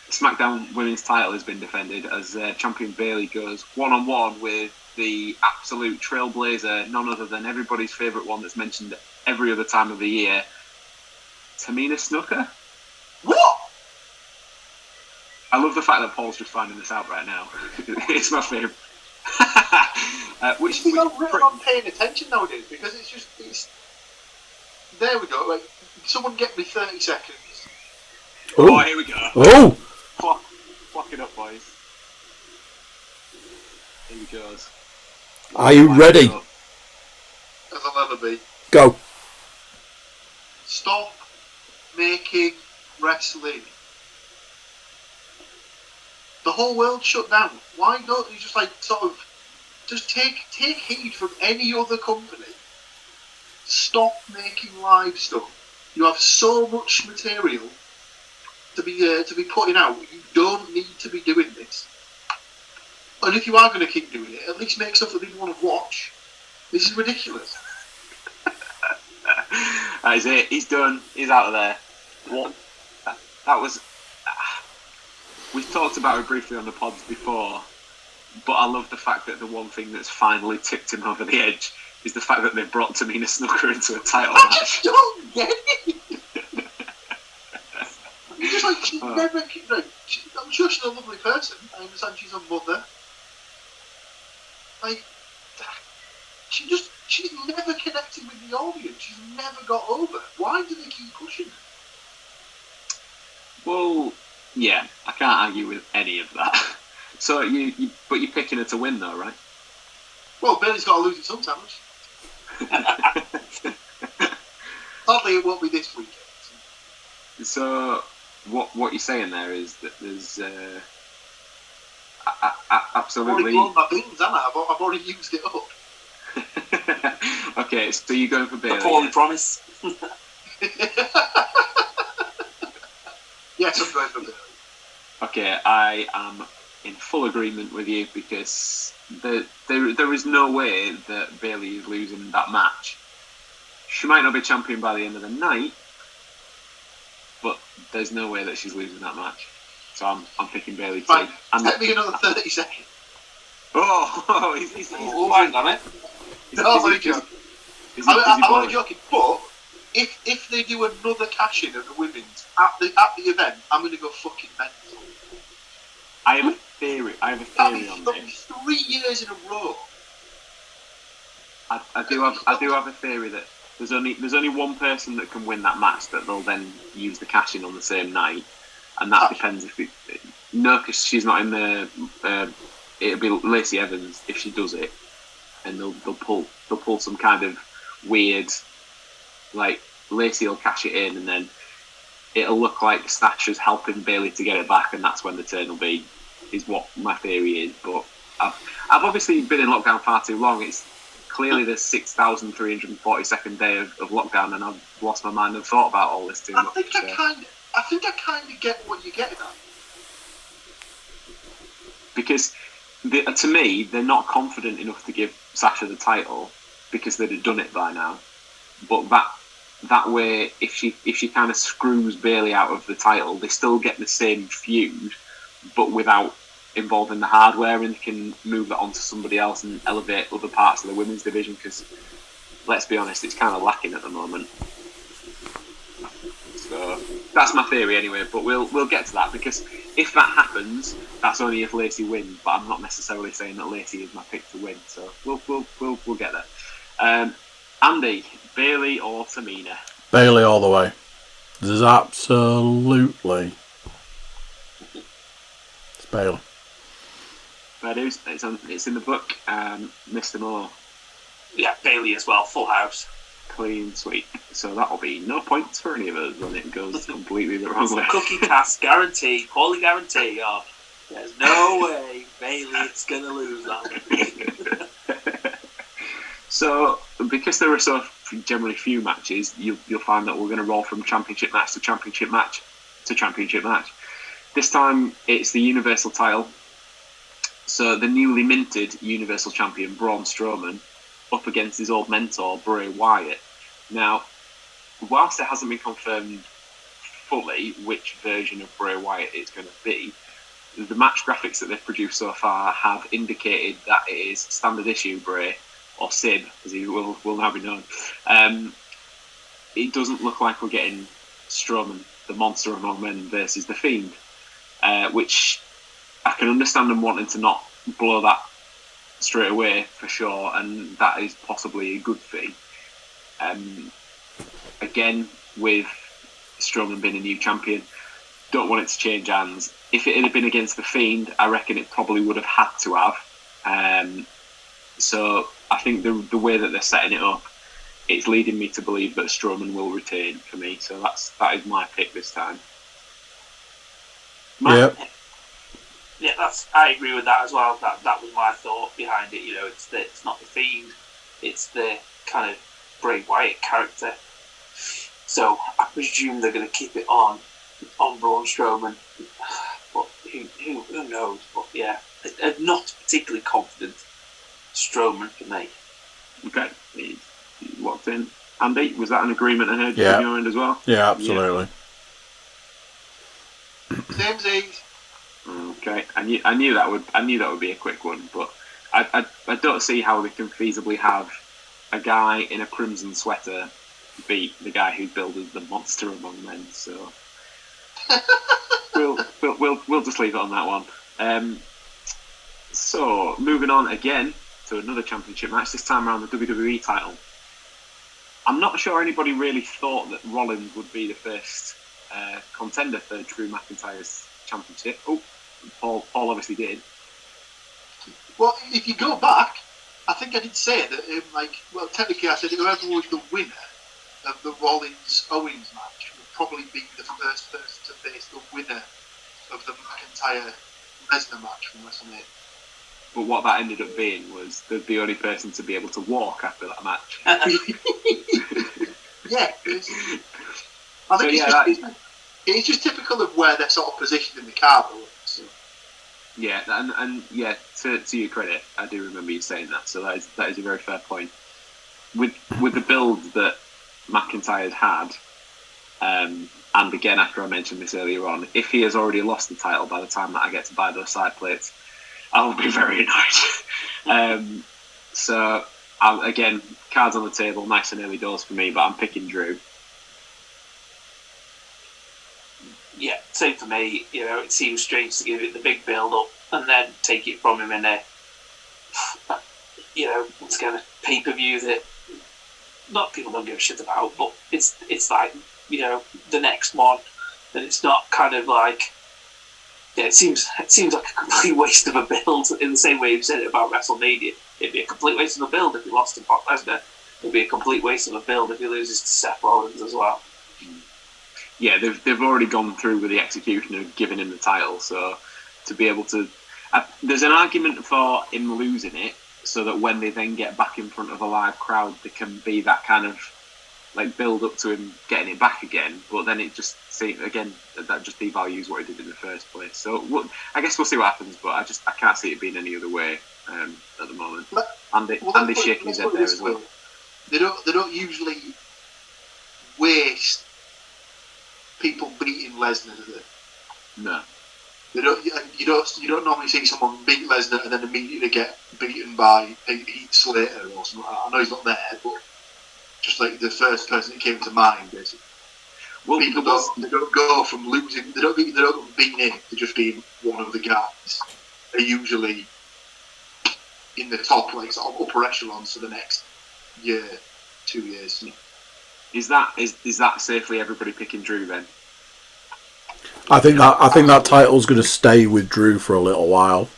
SmackDown Women's title has been defended as champion Bayley goes one-on-one with the absolute trailblazer, none other than everybody's favourite one that's mentioned every other time of the year, Tamina Snuka. What? I love the fact that Paul's just finding this out right now. It's my favourite. Which I'm really not paying attention nowadays because it's. There we go. Like, someone get me 30 seconds. Oh, here we go. Oh! Clock it up, boys. Here he goes. Are you ready? As I'll ever be. Go. Stop making wrestling. The whole world shut down. Why don't you just just take heed from any other company? Stop making live stuff. You have so much material to be putting out. You don't need to be doing this. And if you are going to keep doing it, at least make stuff that people want to watch. This is ridiculous. That is it. He's done. He's out of there. What? That was. We've talked about it briefly on the pods before, but I love the fact that the one thing that's finally tipped him over the edge is the fact that they've brought Tamina Snuka into a title match. I just don't get it. It's just like she's never. I'm sure she's a lovely person. I understand she's a mother. Like, she's never connected with the audience. She's never got over. Why do they keep pushing her? Well, yeah, I can't argue with any of that. So but you're picking her to win, though, right? Well, Bailey's got to lose it sometimes. Hardly it won't be this weekend. So what you're saying there is that there's absolutely. I've already blown my beans, haven't I? I've already used it up. Okay, so you're going for Bailey. A poor promise. Yes, I'm going for Bailey. Okay, I am in full agreement with you because there is no way that Bailey is losing that match. She might not be champion by the end of the night, but there's no way that she's losing that match. So I'm picking Bailey too. Right, take me another 30 seconds. Oh, he's hang on it. No, I'm joking. I'm only joking, but if they do another cash-in of the women's at the event, I'm going to go fucking mental. I have a theory on this. 3 years in a row. I do have a theory that there's only one person that can win that match that they'll then use the cash in on the same night, and that depends if because she's not in the. It'll be Lacey Evans if she does it, and they'll pull some kind of weird, like Lacey will cash it in, and then it'll look like Snatcher's helping Bailey to get it back, and that's when the turn will be. Is what my theory is, but I've obviously been in lockdown far too long. It's clearly the 6,342nd day of lockdown, and I've lost my mind and thought about all this too much. I think I kind of get what you're getting at. Because to me, they're not confident enough to give Sasha the title because they'd have done it by now. But that way, if she kind of screws Bailey out of the title, they still get the same feud, but without involving the hardware, and can move that onto somebody else and elevate other parts of the women's division, because let's be honest, it's kind of lacking at the moment. So that's my theory anyway, but we'll get to that, because if that happens, that's only if Lacey wins. But I'm not necessarily saying that Lacey is my pick to win. So we'll get there. Andy, Bailey or Tamina? Bailey all the way. This is absolutely. It's Bailey. Fair dues. It's in the book. Mr. Moore. Yeah, Bailey as well. Full house. Clean sweep. So that'll be no points for any of us when it goes completely the wrong way. Cookie cast guarantee, Paulie guarantee. Oh, there's no way Bailey's going to lose that one. So, because there are so generally few matches, you'll find that we're going to roll from championship match to championship match to championship match. This time it's the Universal title. So the newly minted Universal Champion Braun Strowman up against his old mentor Bray Wyatt. Now, whilst it hasn't been confirmed fully which version of Bray Wyatt it's going to be, the match graphics that they've produced so far have indicated that it is standard issue Bray, or Sib, as he will now be known. It doesn't look like we're getting Strowman, the monster among men, versus The Fiend, which I can understand them wanting to not blow that straight away for sure, and that is possibly a good thing. Again, with Strowman being a new champion, don't want it to change hands. If it had been against The Fiend, I reckon it probably would have had to have. So I think the way that they're setting it up, it's leading me to believe that Strowman will retain for me. So that is my pick this time. Yep. Yeah, I agree with that as well. That was my thought behind it. You know, it's not The Fiend, it's the kind of Bray Wyatt character. So I presume they're going to keep it on Braun Strowman. But who knows? But yeah, I'm not particularly confident. Strowman for me. Okay, he's locked in. Andy, was that an agreement I heard Yeah. from your end as well? Yeah, absolutely. Samesies. Okay, I knew that would be a quick one, but I don't see how they can feasibly have a guy in a crimson sweater beat the guy who billed as the monster among men. So we'll just leave it on that one. So moving on again to another championship match. This time around the WWE title. I'm not sure anybody really thought that Rollins would be the first contender for Drew McIntyre's championship. Oh, Paul obviously did. Well, if you go back, I think I did say that, technically I said whoever was the winner of the Rollins-Owens match would probably be the first person to face the winner of the McIntyre-Lesnar match from WrestleMania. But what that ended up being was the only person to be able to walk after that match. Yeah. I think it's just typical of where they're sort of positioned in the card. So. Yeah, and yeah, to your credit, I do remember you saying that. So that is a very fair point. With the build that McIntyre's had, and again after I mentioned this earlier on, if he has already lost the title by the time that I get to buy those side plates, I'll be very annoyed. So again, cards on the table, nice and early doors for me, but I'm picking Drew. Yeah, same for me. You know, it seems strange to give it the big build up and then take it from him in a, once again, a pay-per-view that not people don't give a shit about, but it's like, the next one, and it's not kind of like, it seems like a complete waste of a build in the same way you've said it about WrestleMania. It'd be a complete waste of a build if he lost to Brock Lesnar. It'd be a complete waste of a build if he loses to Seth Rollins as well. Yeah, they've already gone through with the execution of giving him the title, so to be able to... there's an argument for him losing it, so that when they then get back in front of a live crowd, there can be that kind of build up to him getting it back again, but then it just, that just devalues what he did in the first place. So I guess we'll see what happens, but I can't see it being any other way at the moment. Andy's shaking his head there as well. They don't usually waste people beating Lesnar, do they? No. You don't normally see someone beat Lesnar and then immediately get beaten by Heath Slater or something. I know he's not there, but just like the first person that came to mind, basically. Well, People don't go from losing. They don't being in to just being one of the guys. They're usually in the top, like sort of upper echelons for the next year, 2 years. Is that safely everybody picking Drew then? I think that title's going to stay with Drew for a little while.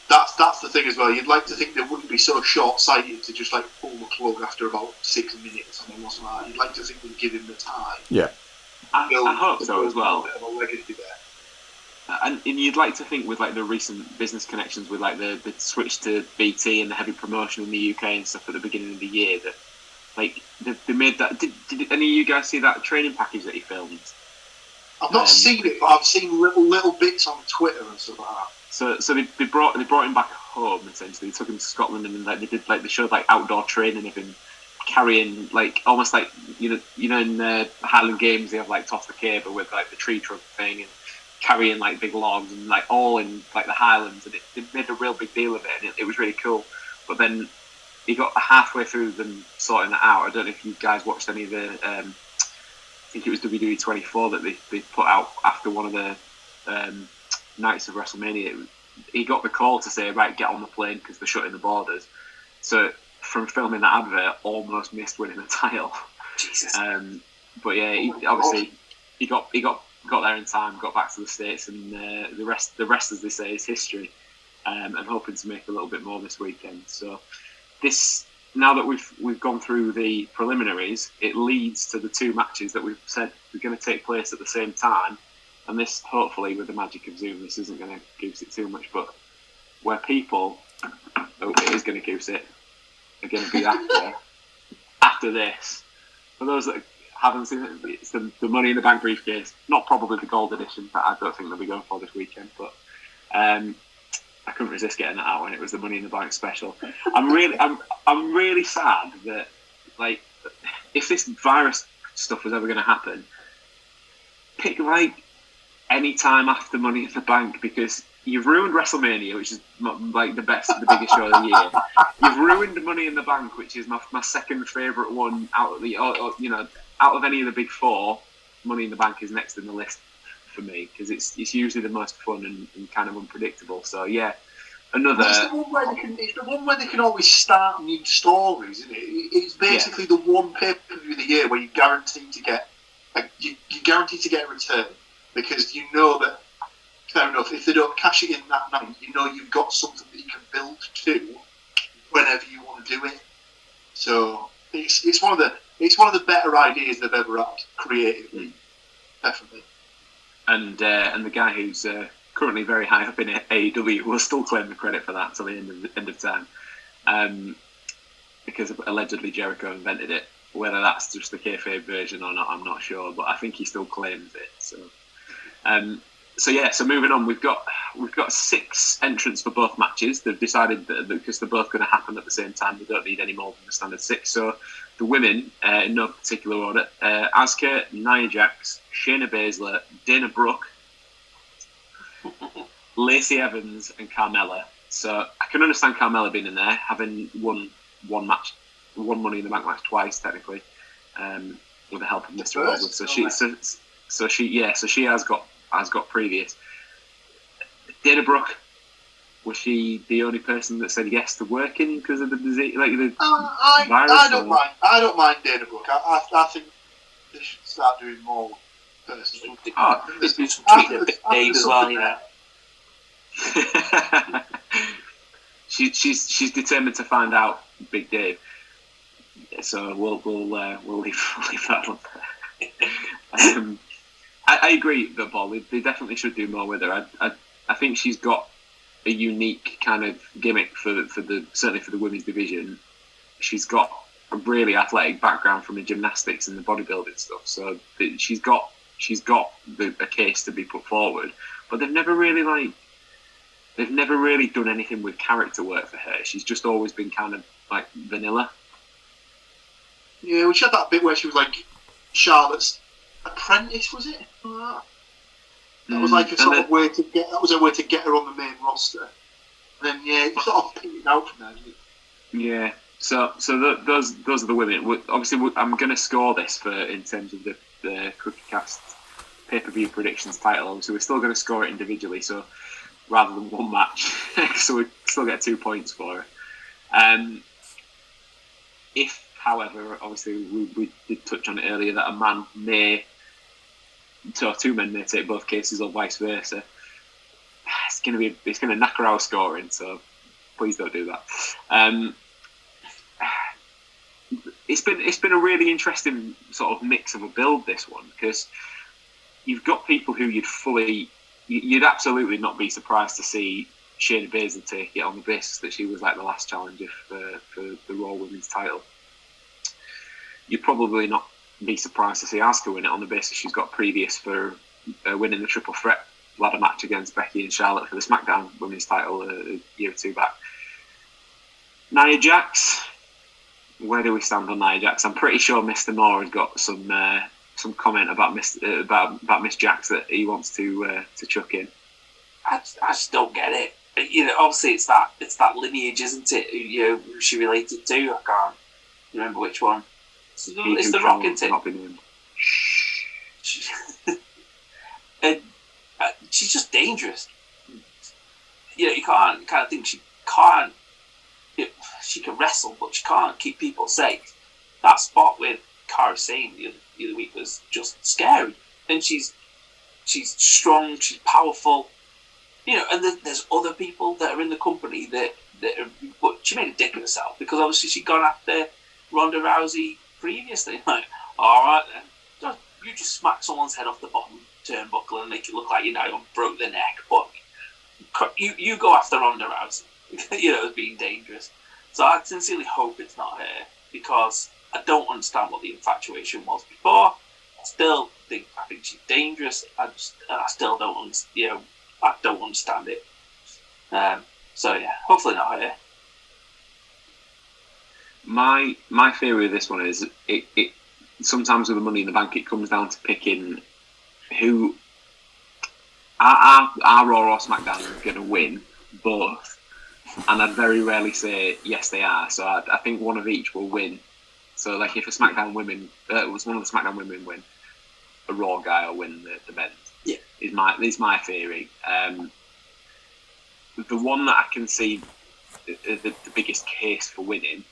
That's the thing as well. You'd like to think they wouldn't be so short-sighted to just like pull the plug after about 6 minutes. I mean, what's that? You'd like to think they'd give him the time. Yeah, I hope so as well. A bit of a legacy there. And you'd like to think with like the recent business connections with like the switch to BT and the heavy promotion in the UK and stuff at the beginning of the year that like they made that. Did any of you guys see that training package that he filmed? I've not seen it, but I've seen little bits on Twitter and stuff like that. So they brought him back home essentially. They took him to Scotland and like they showed like outdoor training of him carrying like almost like you know in Highland Games they have like toss the cable with like the tree trunk thing and carrying like big logs and like all in like the Highlands, and they made a real big deal of it, and it was really cool. But then he got halfway through them sorting that out. I don't know if you guys watched any of the I think it was WWE 24 that they put out after one of the nights of WrestleMania. He got the call to say, right, get on the plane because they're shutting the borders. So from filming that advert, almost missed winning a title. Jesus. But yeah, he got there in time, got back to the States, and the rest, as they say, is history. I'm hoping to make a little bit more this weekend. So this, now that we've gone through the preliminaries, it leads to the two matches that we've said are going to take place at the same time. And this, hopefully, with the magic of Zoom, this isn't going to goose it too much, but where people, it is going to goose it, are going to be after this. For those that haven't seen it, it's the Money in the Bank briefcase. Not probably the gold edition that I don't think they'll be going for this weekend, but I couldn't resist getting that out when it was the Money in the Bank special. I'm really sad that, like, if this virus stuff was ever going to happen, pick like any time after Money in the Bank, because you've ruined WrestleMania, which is like the biggest show of the year. You've ruined Money in the Bank, which is my second favourite one out of the out of any of the big four. Money in the Bank is next in the list for me because it's usually the most fun and kind of unpredictable. So yeah, another. It's the one where they can always start new stories, isn't it? It's basically the one pay-per-view of the year where you're guaranteed to get a return, because you know that, fair enough, if they don't cash it in that night, you know you've got something that you can build to whenever you want to do it. So it's one of the better ideas they've ever had creatively, definitely. And the guy who's currently very high up in AEW will still claim the credit for that till the end of time, because allegedly Jericho invented it. Whether that's just the kayfabe version or not, I'm not sure, but I think he still claims it. So moving on, we've got 6 entrants for both matches. They've decided that because they're both going to happen at the same time, they don't need any more than the standard 6. So the women, in no particular order, Asuka, Nia Jax, Shayna Baszler, Dana Brooke, Lacey Evans, and Carmella. So I can understand Carmella being in there, having won one Money in the Bank match twice, technically, with the help of Mr. Ellsworth. So she has got previous. Dana Brooke, was she the only person that said yes to working because of the disease, like the virus? I don't mind Dana Brooke. I think they should start doing more personally. There's been some tweeting a bit Dave as well, you know. She's determined to find out Big Dave. So we'll leave that one there. I agree that Paul. They definitely should do more with her. I think she's got a unique kind of gimmick for certainly for the women's division. She's got a really athletic background from the gymnastics and the bodybuilding stuff. So she's got a case to be put forward. But they've never really done anything with character work for her. She's just always been kind of like vanilla. Yeah, we had that bit where she was like Charlotte's apprentice, was it? That was like a sort of way to get. That was a way to get her on the main roster. And then it sort of picked it out from there, didn't it? Yeah. So those are the women. Obviously, I'm going to score this in terms of the the CookieCast pay-per-view predictions title. Obviously, we're still going to score it individually, so rather than one match, so we still get 2 points for it. If, however, obviously we did touch on it earlier that a man may, so two men may take both cases or vice versa. It's going to knacker our scoring, so please don't do that. It's been a really interesting sort of mix of a build, this one, because you've got people who you'd absolutely not be surprised to see Shayna Baszler take it on the basis that she was like the last challenger for the Raw Women's title. You'd probably not be surprised to see Asuka win it on the basis she's got previous for winning the triple threat ladder match against Becky and Charlotte for the SmackDown Women's title a year or two back. Nia Jax, where do we stand on Nia Jax? I'm pretty sure Mr. Moore has got some comment about Miss Jax that he wants to chuck in. I just don't get it. Obviously it's that lineage, isn't it? Who she related to. I can't remember which one. It's the Rock, isn't it? Not been named. And she's just dangerous. You can't kind of think she can't. She can wrestle, but she can't keep people safe. That spot with Cara Sane the other week was just scary. And she's strong, she's powerful. And there's other people that are in the company that are, but she made a dick of herself because obviously she'd gone after Ronda Rousey previously. Like, all right then, you just smack someone's head off the bottom turnbuckle and make it look like broke their neck, but you go after Ronda Rousey, as being dangerous. So I sincerely hope it's not her because I don't understand what the infatuation was before. I think she's dangerous. I still don't understand. I don't understand it. So yeah, hopefully not her. My theory of this one is it sometimes with the Money in the Bank it comes down to picking who our Raw or SmackDown is going to win both, and I'd very rarely say yes they are. So I think one of each will win. So like if a SmackDown women was one of the SmackDown women win, a Raw guy will win the men's. Yeah, is my theory. The one that I can see the biggest case for winning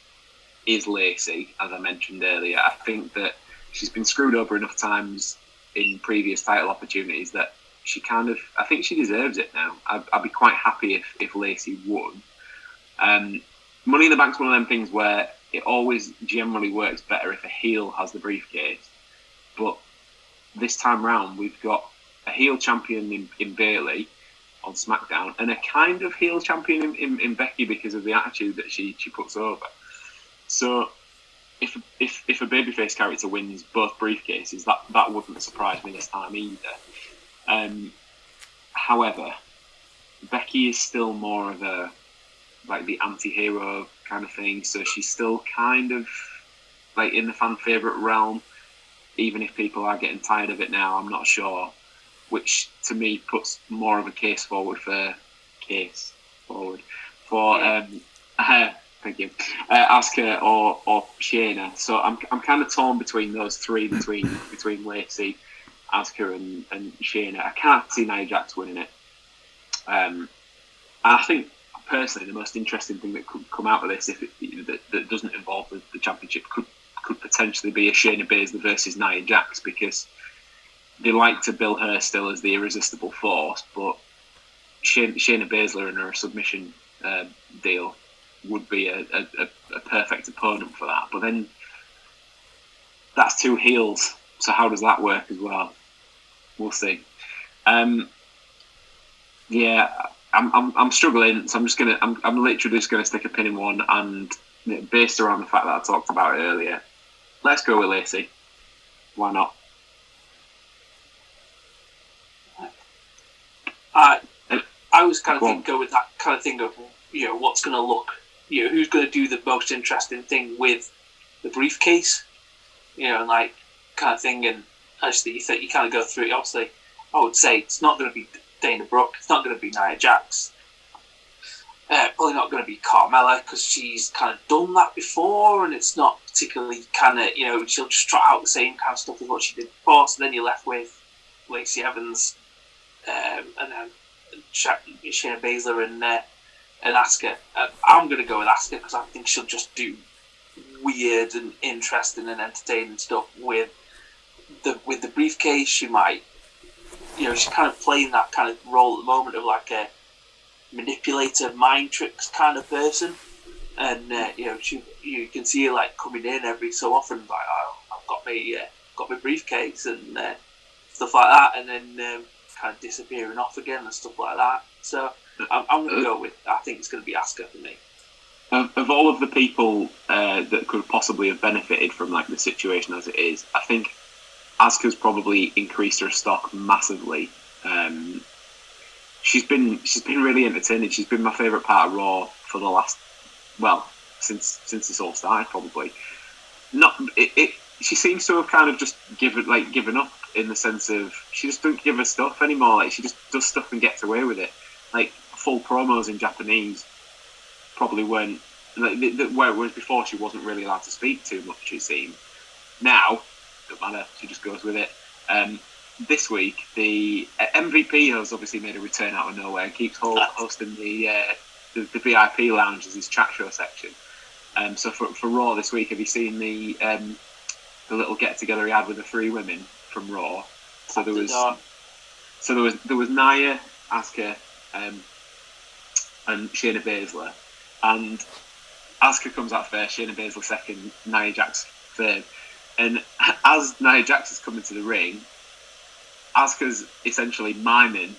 is Lacey, as I mentioned earlier. I think that she's been screwed over enough times in previous title opportunities that I think she deserves it now. I'd be quite happy if Lacey won. Money in the Bank's one of them things where it always generally works better if a heel has the briefcase. But this time round, we've got a heel champion in Bayley on SmackDown and a kind of heel champion in Becky because of the attitude that she puts over. So if a babyface character wins both briefcases, that wouldn't surprise me this time either. However, Becky is still more of a like the anti-hero kind of thing, so she's still kind of like in the fan favourite realm, even if people are getting tired of it now. I'm not sure, which to me puts more of a case forward for thank you, Asuka or Shayna. So I'm kind of torn between those three, between Lacey, Asuka and Shayna. I can't see Nia Jax winning it. I think personally the most interesting thing that could come out of this, if that doesn't involve the championship, could potentially be a Shayna Baszler versus Nia Jax, because they like to bill her still as the irresistible force, but Shayna Baszler and her submission deal would be a perfect opponent for that. But then that's two heels, so how does that work as well? We'll see. Yeah, I'm struggling, so I'm literally just gonna stick a pin in one, and based around the fact that I talked about it earlier, let's go with Lacey. Why not? I was kind of go with that kind of thing of what's going to look, who's going to do the most interesting thing with the briefcase, and like kind of thing. And actually, you kind of go through it. Obviously, I would say it's not going to be Dana Brooke. It's not going to be Nia Jax. Probably not going to be Carmella, because she's kind of done that before, and it's not particularly kind of, she'll just trot out the same kind of stuff as what she did before. So then you're left with Lacey Evans, and then Shayna Baszler and Asuka. I'm going to go with Asuka because I think she'll just do weird and interesting and entertaining stuff with the briefcase. She might, she's kind of playing that kind of role at the moment of like a manipulator, mind tricks kind of person. And you can see her like coming in every so often, like, oh, I've got my briefcase and stuff like that, and then kind of disappearing off again and stuff like that. So I'm going to go with, I think it's going to be Asuka for me. Of all of the people that could possibly have benefited from like the situation as it is, I think Asuka's probably increased her stock massively. She's been really entertaining. She's been my favourite part of Raw for the last, since this all started, probably. She seems to have kind of just given up, in the sense of she just doesn't give her stuff anymore. Like, she just does stuff and gets away with it. Like, full promos in Japanese probably weren't, whereas before she wasn't really allowed to speak too much, it seemed. Now, don't matter, she just goes with it. This week, the MVP has obviously made a return out of nowhere and keeps hosting the VIP lounge as his chat show section. So for Raw this week, have you seen the little get together he had with the 3 women from Raw? So there was Nia, Asuka, and Shayna Baszler, and Asuka comes out first, Shayna Baszler second, Nia Jax third, and as Nia Jax is coming to the ring, Asuka's essentially miming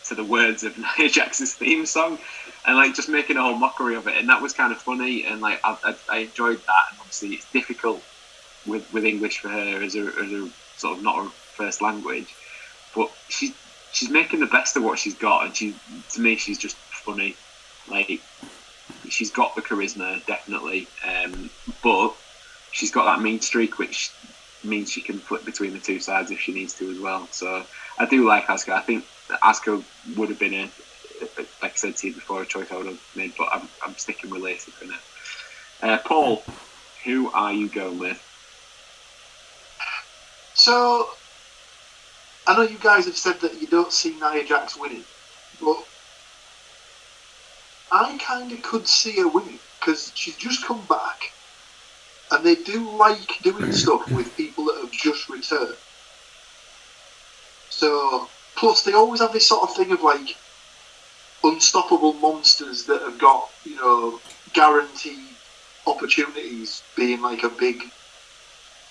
to the words of Nia Jax's theme song, and like just making a whole mockery of it, and that was kind of funny, and like I enjoyed that. And obviously it's difficult with English for her as a sort of not her first language, but she's making the best of what she's got, and to me she's just funny. Like, she's got the charisma, definitely, but she's got that mean streak, which means she can flip between the two sides if she needs to as well. So I do like Asuka. I think Asuka would have been like I said to you before, a choice I would have made, but I'm sticking with Lacey for now. Paul, who are you going with? So, I know you guys have said that you don't see Nia Jax winning, but I kind of could see her winning, because she's just come back, and they do like doing stuff with people that have just returned. So, plus they always have this sort of thing of like unstoppable monsters that have got, guaranteed opportunities, being like a big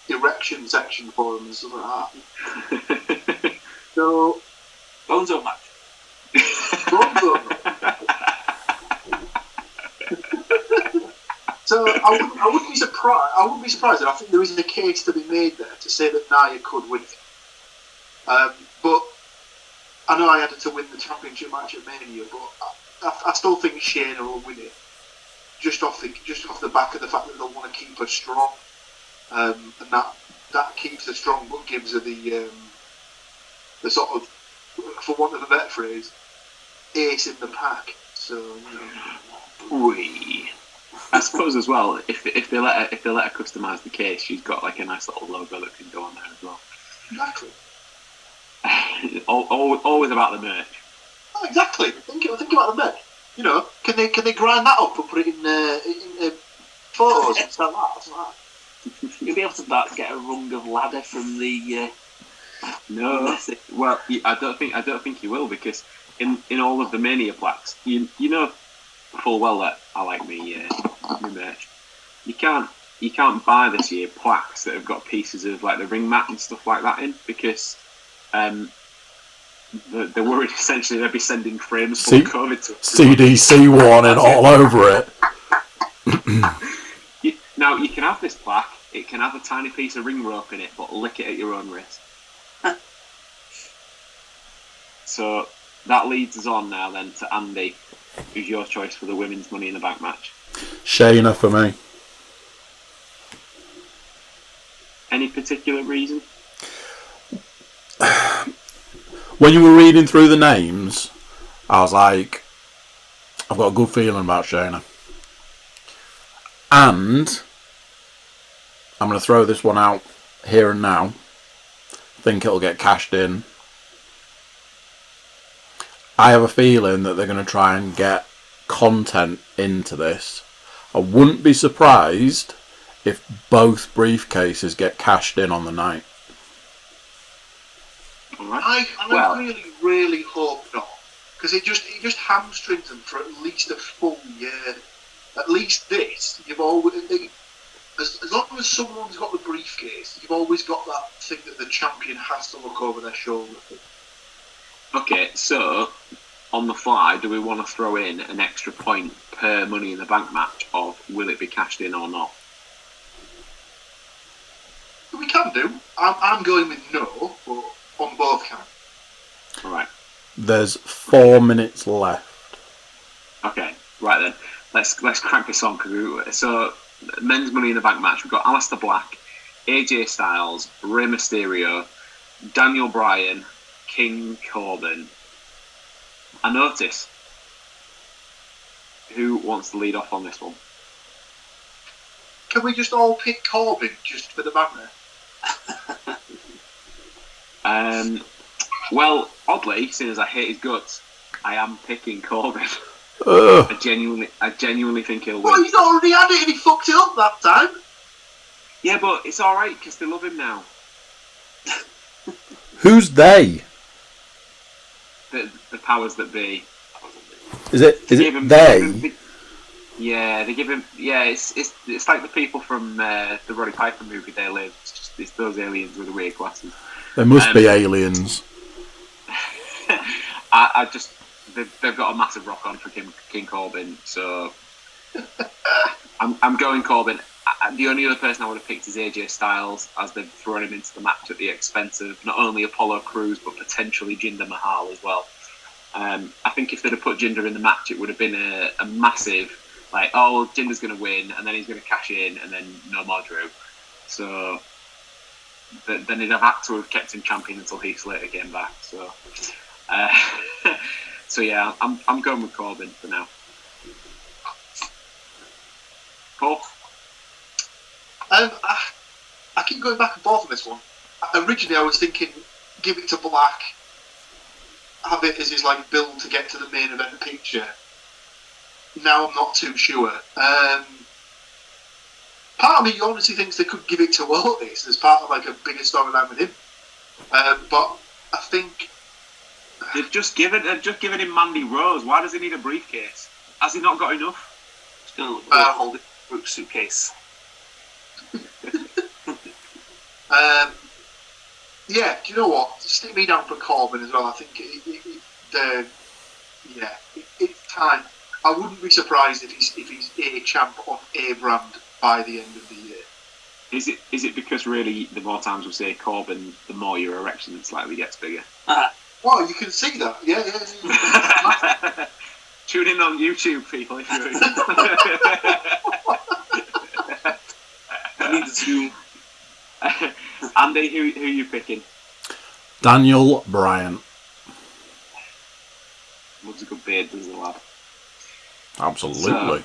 erection section for them and stuff like that. So, Bonzo match. So I wouldn't be surprised. I wouldn't be surprised. And I think there is a case to be made there to say that Nia could win it. But I know I had to win the championship match at Mania, but I still think Shayna will win it. Just off the back of the fact that they'll want to keep her strong, and that keeps her strong, but gives her the sort of, for want of a better phrase, ace in the pack. So I suppose as well, if they let her customise the case, she's got like a nice little logo that can go on there as well. Exactly. Always about the merch. Oh, exactly. Think about the merch. Can they grind that up and put it in photos and stuff like that? You'll be able to get a rung of ladder from the. No, well, I don't think you will, because in all of the Mania plaques, you know full well that I like me merch. You can't buy this year plaques that have got pieces of like the ring mat and stuff like that in, because they're worried essentially they'll be sending frames full of COVID to CDC warning all over it. Now you can have this plaque. It can have a tiny piece of ring rope in it, but lick it at your own risk. So that leads us on now then to Andy. Who's your choice for the women's Money in the Bank match? Shayna for me. Any particular reason? When you were reading through the names, I was like, I've got a good feeling about Shayna. And I'm going to throw this one out here and now. Think it'll get cashed in. I have a feeling that they're going to try and get content into this. I wouldn't be surprised if both briefcases get cashed in on the night. I really, really hope not, because it just hamstrings them for at least a full year. At least this, you've always, as long as someone's got the briefcase, you've always got that thing that the champion has to look over their shoulder. Okay, so on the fly, do we want to throw in an extra point per Money in the Bank match of will it be cashed in or not? We can do. I'm going with no, but on both can. Alright. There's 4 minutes left. Okay, right then. Let's crack this on. So, men's Money in the Bank match, we've got Aleister Black, AJ Styles, Rey Mysterio, Daniel Bryan, King Corbin. I notice. Who wants to lead off on this one? Can we just all pick Corbin just for the banner? Well, oddly, seeing as I hate his guts, I am picking Corbin. I genuinely think he'll win. Well, he's already had it and he fucked it up that time. Yeah, but it's alright because they love him now. Who's they? The powers that be. Is it they? Yeah, they give him. Yeah, it's like the people from the Roddy Piper movie. They live. It's those aliens with the weird glasses. There must be aliens. I just they've got a massive rock on for King Corbin, so I'm going Corbin. The only other person I would have picked is AJ Styles, as they've thrown him into the match at the expense of not only Apollo Crews but potentially Jinder Mahal as well. I think if they'd have put Jinder in the match, it would have been a massive, like, oh, Jinder's going to win, and then he's going to cash in, and then no more Drew. So then he'd have had to have kept him champion until Heath Slater came back. So, so yeah, I'm going with Corbin for now. Paul? I keep going back and forth on this one. Originally, I was thinking give it to Black, have it as his like build to get to the main event picture. Now I'm not too sure. Part of me honestly thinks they could give it to Otis as part of like a bigger storyline with him. But I think they've just given him Mandy Rose. Why does he need a briefcase? Has he not got enough? He's going to hold it in a Brooks suitcase. Yeah, do you know what? Stick me down for Corbin as well. I think it's time. I wouldn't be surprised if he's a champ on a brand by the end of the year. Is it because really the more times we say Corbin, the more your erection slightly gets bigger? Well, you can see that. Yeah. Tune in on YouTube, people, if you're I need to zoom. Andy, who are you picking? Daniel Bryan. Loves a good beard, doesn't the lad? Absolutely. So,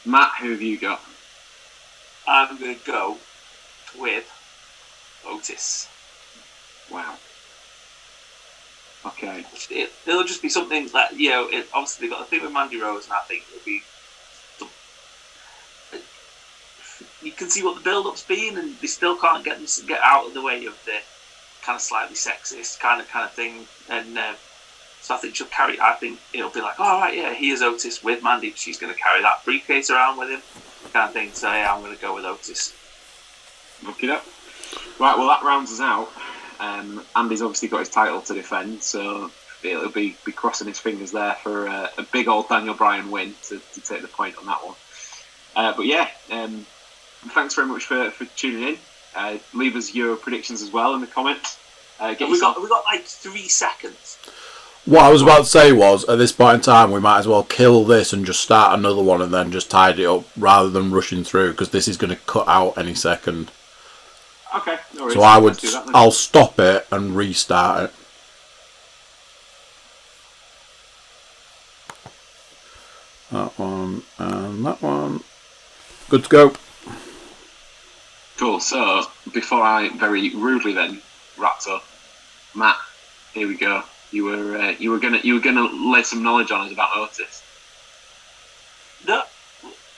Matt, who have you got? I'm going to go with Otis. Wow. Okay. It'll just be something that, obviously they've got the thing with Mandy Rose, and I think it'll be. You can see what the build-up's been, and they still can't get out of the way of the kind of slightly sexist kind of thing. And so I think she'll carry. I think it'll be like, oh right, yeah, he is Otis with Mandy. She's going to carry that briefcase around with him, kind of thing. So yeah, I'm going to go with Otis. Look it up. Right, well that rounds us out. Andy's obviously got his title to defend, so he'll be crossing his fingers there for a big old Daniel Bryan win to take the point on that one. But yeah. Thanks very much for tuning in. Leave us your predictions as well in the comments. We got like 3 seconds. What I was about to say was, at this point in time, we might as well kill this and just start another one and then just tidy it up rather than rushing through, because this is going to cut out any second. Okay, no worries. So I'll stop it and restart it. That one and that one. Good to go. Cool. So before I very rudely then wrapped up, Matt, here we go. You were gonna lay some knowledge on us about Otis. No,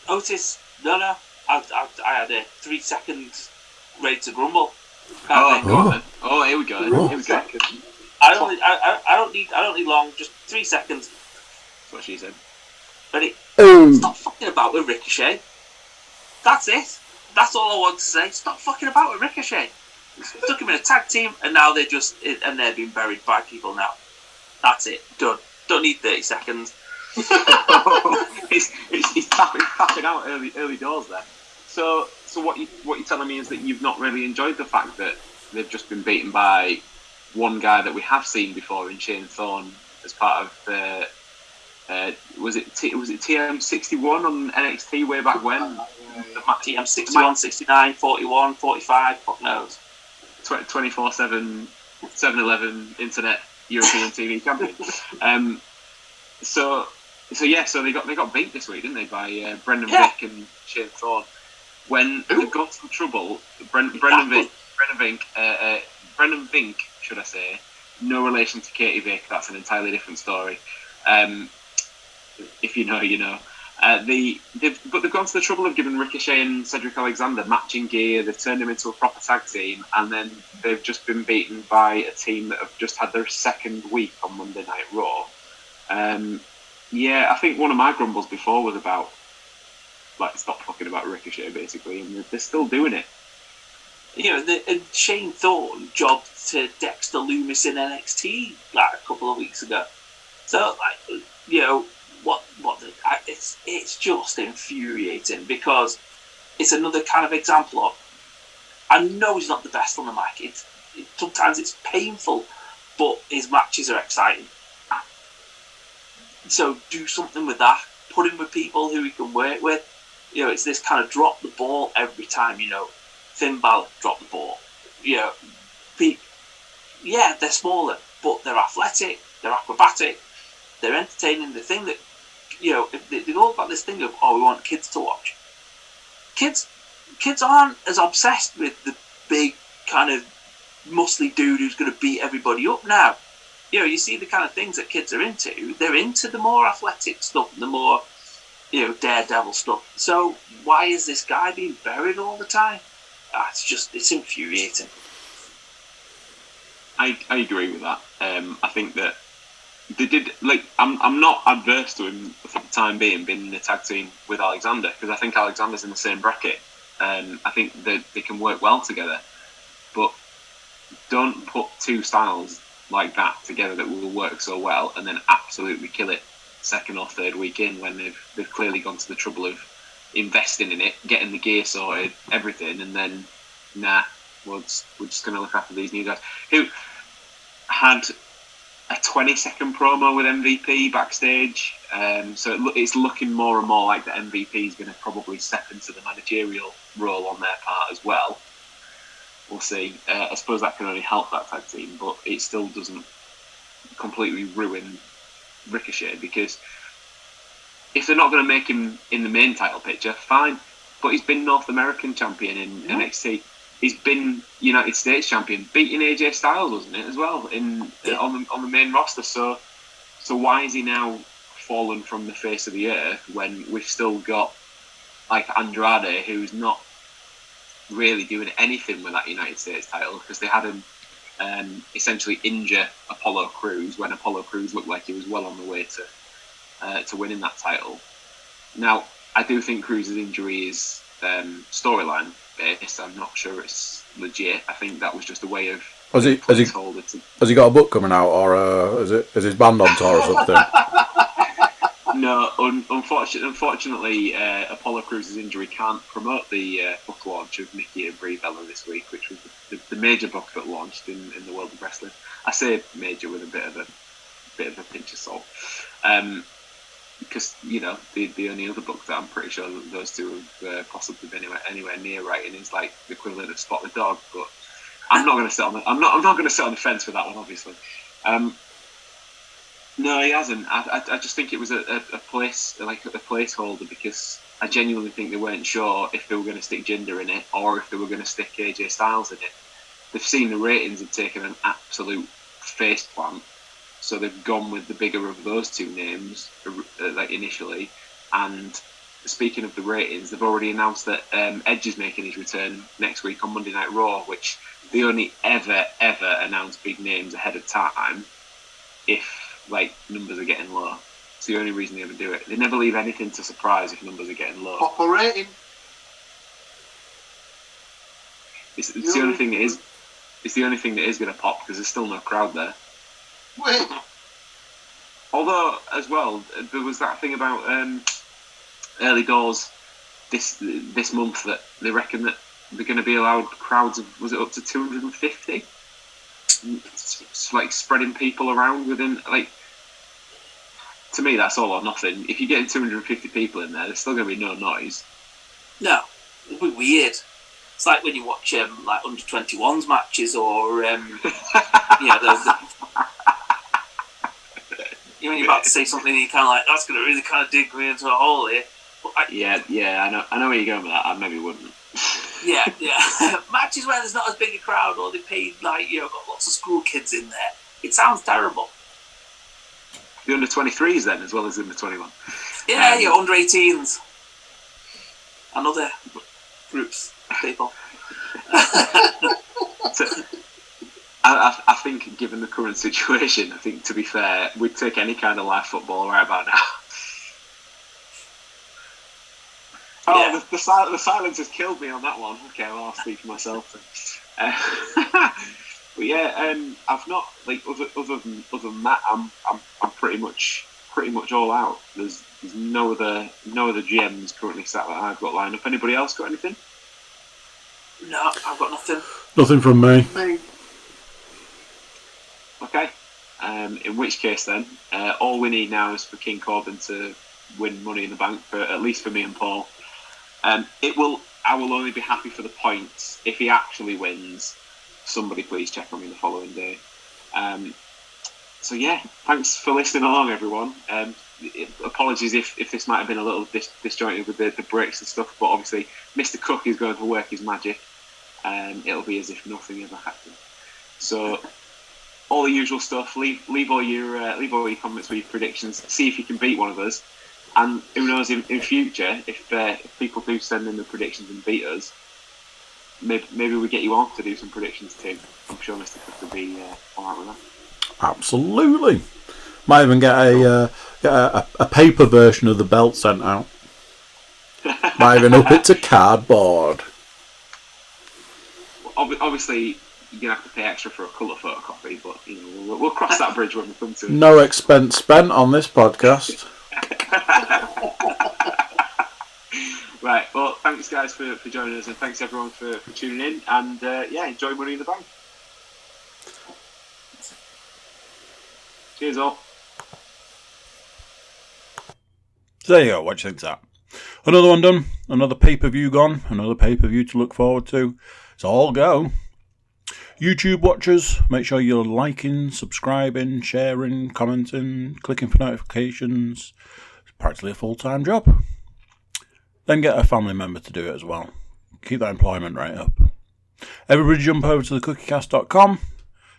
Otis. No. I had a 3 second ready to grumble. Go on then. Oh, here we go. Here we go. I don't need long. Just 3 seconds. That's what she said. Ready? Oh. Stop fucking about with Ricochet. That's it. That's all I want to say. Stop fucking about with Ricochet. Stuck him in a tag team, and now they're being buried by people now. That's it. Done. Don't need 30 seconds. He's tapping out early doors there. So what you're telling me is that you've not really enjoyed the fact that they've just been beaten by one guy that we have seen before in Shane Thorne as part of the was it TM61 on NXT way back when? TM61, 69, 41, 45, fuck knows. 24/7 7-Eleven internet European TV champion. So they got beat this week, didn't they, by Brendan Vick and Shane Thorne. When they got some trouble, Brendan Vink, should I say, no relation to Katie Vick. That's an entirely different story. If you know, you know. They've gone to the trouble of giving Ricochet and Cedric Alexander matching gear. They've turned them into a proper tag team, and then they've just been beaten by a team that have just had their second week on Monday Night Raw. I think one of my grumbles before was about stop fucking about Ricochet, basically, and they're still doing it. And Shane Thorne jobbed to Dexter Lumis in NXT a couple of weeks ago. So, it's just infuriating because it's another kind of example of, I know he's not the best on the mic. Sometimes it's painful, but his matches are exciting. So do something with that. Put him with people who he can work with. It's this kind of drop the ball every time. Finn Balor drop the ball. They're smaller, but they're athletic. They're acrobatic. They're entertaining. The thing that they've all got this thing of, we want kids to watch. Kids aren't as obsessed with the big kind of muscly dude who's going to beat everybody up now. You see the kind of things that kids are into. They're into the more athletic stuff, the more, daredevil stuff. So why is this guy being buried all the time? It's infuriating. I agree with that. I think that they did, I'm not adverse to him for the time being in the tag team with Alexander, because I think Alexander's in the same bracket. I think that they can work well together, but don't put two styles like that together that will work so well and then absolutely kill it second or third week in when they've clearly gone to the trouble of investing in it, getting the gear sorted, everything, and then we're just going to look after these new guys who had a 20-second promo with MVP backstage. So it's looking more and more like the MVP is going to probably step into the managerial role on their part as well. We'll see. I suppose that can only help that tag team, but it still doesn't completely ruin Ricochet, because if they're not going to make him in the main title picture, fine. But he's been North American champion in NXT. He's been United States champion, beating AJ Styles, wasn't it, as well, on the main roster. So why is he now fallen from the face of the earth when we've still got Andrade, who's not really doing anything with that United States title, because they had him essentially injure Apollo Crews when Apollo Crews looked like he was well on the way to winning that title. Now, I do think Crews' injury is storyline based. I'm not sure it's legit. I think that was just a way of has he got a book coming out, or is his band on tour or something? No, unfortunately, Apollo Crews' injury can't promote the book launch of Nikki and Brie Bella this week, which was the major book that launched in the world of wrestling. I say major with a bit of a pinch of salt, because the only other book that I'm pretty sure that those two have possibly been anywhere near writing is the equivalent of Spot the Dog. But I'm not going to sit on the fence for that one, obviously. No, he hasn't. I just think it was a place, a placeholder, because I genuinely think they weren't sure if they were going to stick Jinder in it or if they were going to stick AJ Styles in it. They've seen the ratings have taken an absolute faceplant, so they've gone with the bigger of those two names like initially. And speaking of the ratings, they've already announced that Edge is making his return next week on Monday Night Raw, which they only ever announce big names ahead of time if like numbers are getting low. It's the only reason they ever do it. They never leave anything to surprise if numbers are getting low. Proper rating. It's the only thing that is. It's the only thing that is going to pop because there's still no crowd there. Wait. Although, as well, there was that thing about early doors this month that they reckon that they're going to be allowed crowds of, was it up to 250? It's like spreading people around within, like, to me that's all or nothing. If you're getting 250 people in there, there's still going to be no noise. No, it'd be weird. It's like when you watch like under 21s matches or when you're about to say something and you're kind of like, that's going to really kind of dig me into a hole here. But I know where you're going with that. I maybe wouldn't. Yeah. Matches where there's not as big a crowd or they paid like got lots of school kids in there. It sounds terrible. The under 23s then, as well as the under 21. Yeah, under 18s and other groups of people. I think, given the current situation, I think, to be fair, we'd take any kind of live football right about now. Yeah. The silence has killed me on that one. Okay, well, I'll speak for myself. But yeah, I've not like other than that. I'm pretty much all out. There's no other GMs currently sat that I've got lined up. Anybody else got anything? No, I've got nothing. Nothing from me. Okay. In which case then, all we need now is for King Corbin to win Money in the Bank, at least for me and Paul. I will only be happy for the points if he actually wins. Somebody please check on me the following day. So yeah, thanks for listening along, everyone. Apologies if this might have been a little disjointed with the breaks and stuff, but obviously Mr. Cook is going to work his magic. It'll be as if nothing ever happened. So all the usual stuff. Leave all your comments with your predictions. See if you can beat one of us. And who knows, in future, if people do send in the predictions and beat us, maybe we get you on to do some predictions too. I'm sure Mr. Cook will be alright with that. Absolutely. Might even get a paper version of the belt sent out. Might even up it to cardboard. Obviously, you're going to have to pay extra for a colour photocopy, but we'll cross that bridge when we come to it. No expense spent on this podcast. Right, well, thanks guys for joining us, and thanks everyone for tuning in, and enjoy Money in the Bank. Cheers all. So there you go, what do you think's that? Another one done, another pay-per-view gone, another pay-per-view to look forward to. It's all go. YouTube watchers, make sure you're liking, subscribing, sharing, commenting, clicking for notifications. It's practically a full-time job. Then get a family member to do it as well. Keep that employment rate up. Everybody jump over to thecookiecast.com.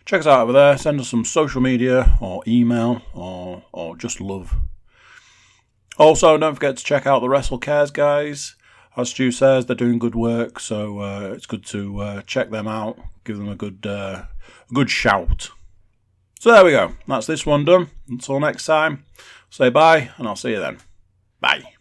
Check us out over there. Send us some social media or email or just love. Also, don't forget to check out the WrestleCares guys. As Stu says, they're doing good work, so it's good to check them out. Give them a good shout. So there we go. That's this one done. Until next time, say bye, and I'll see you then. Bye.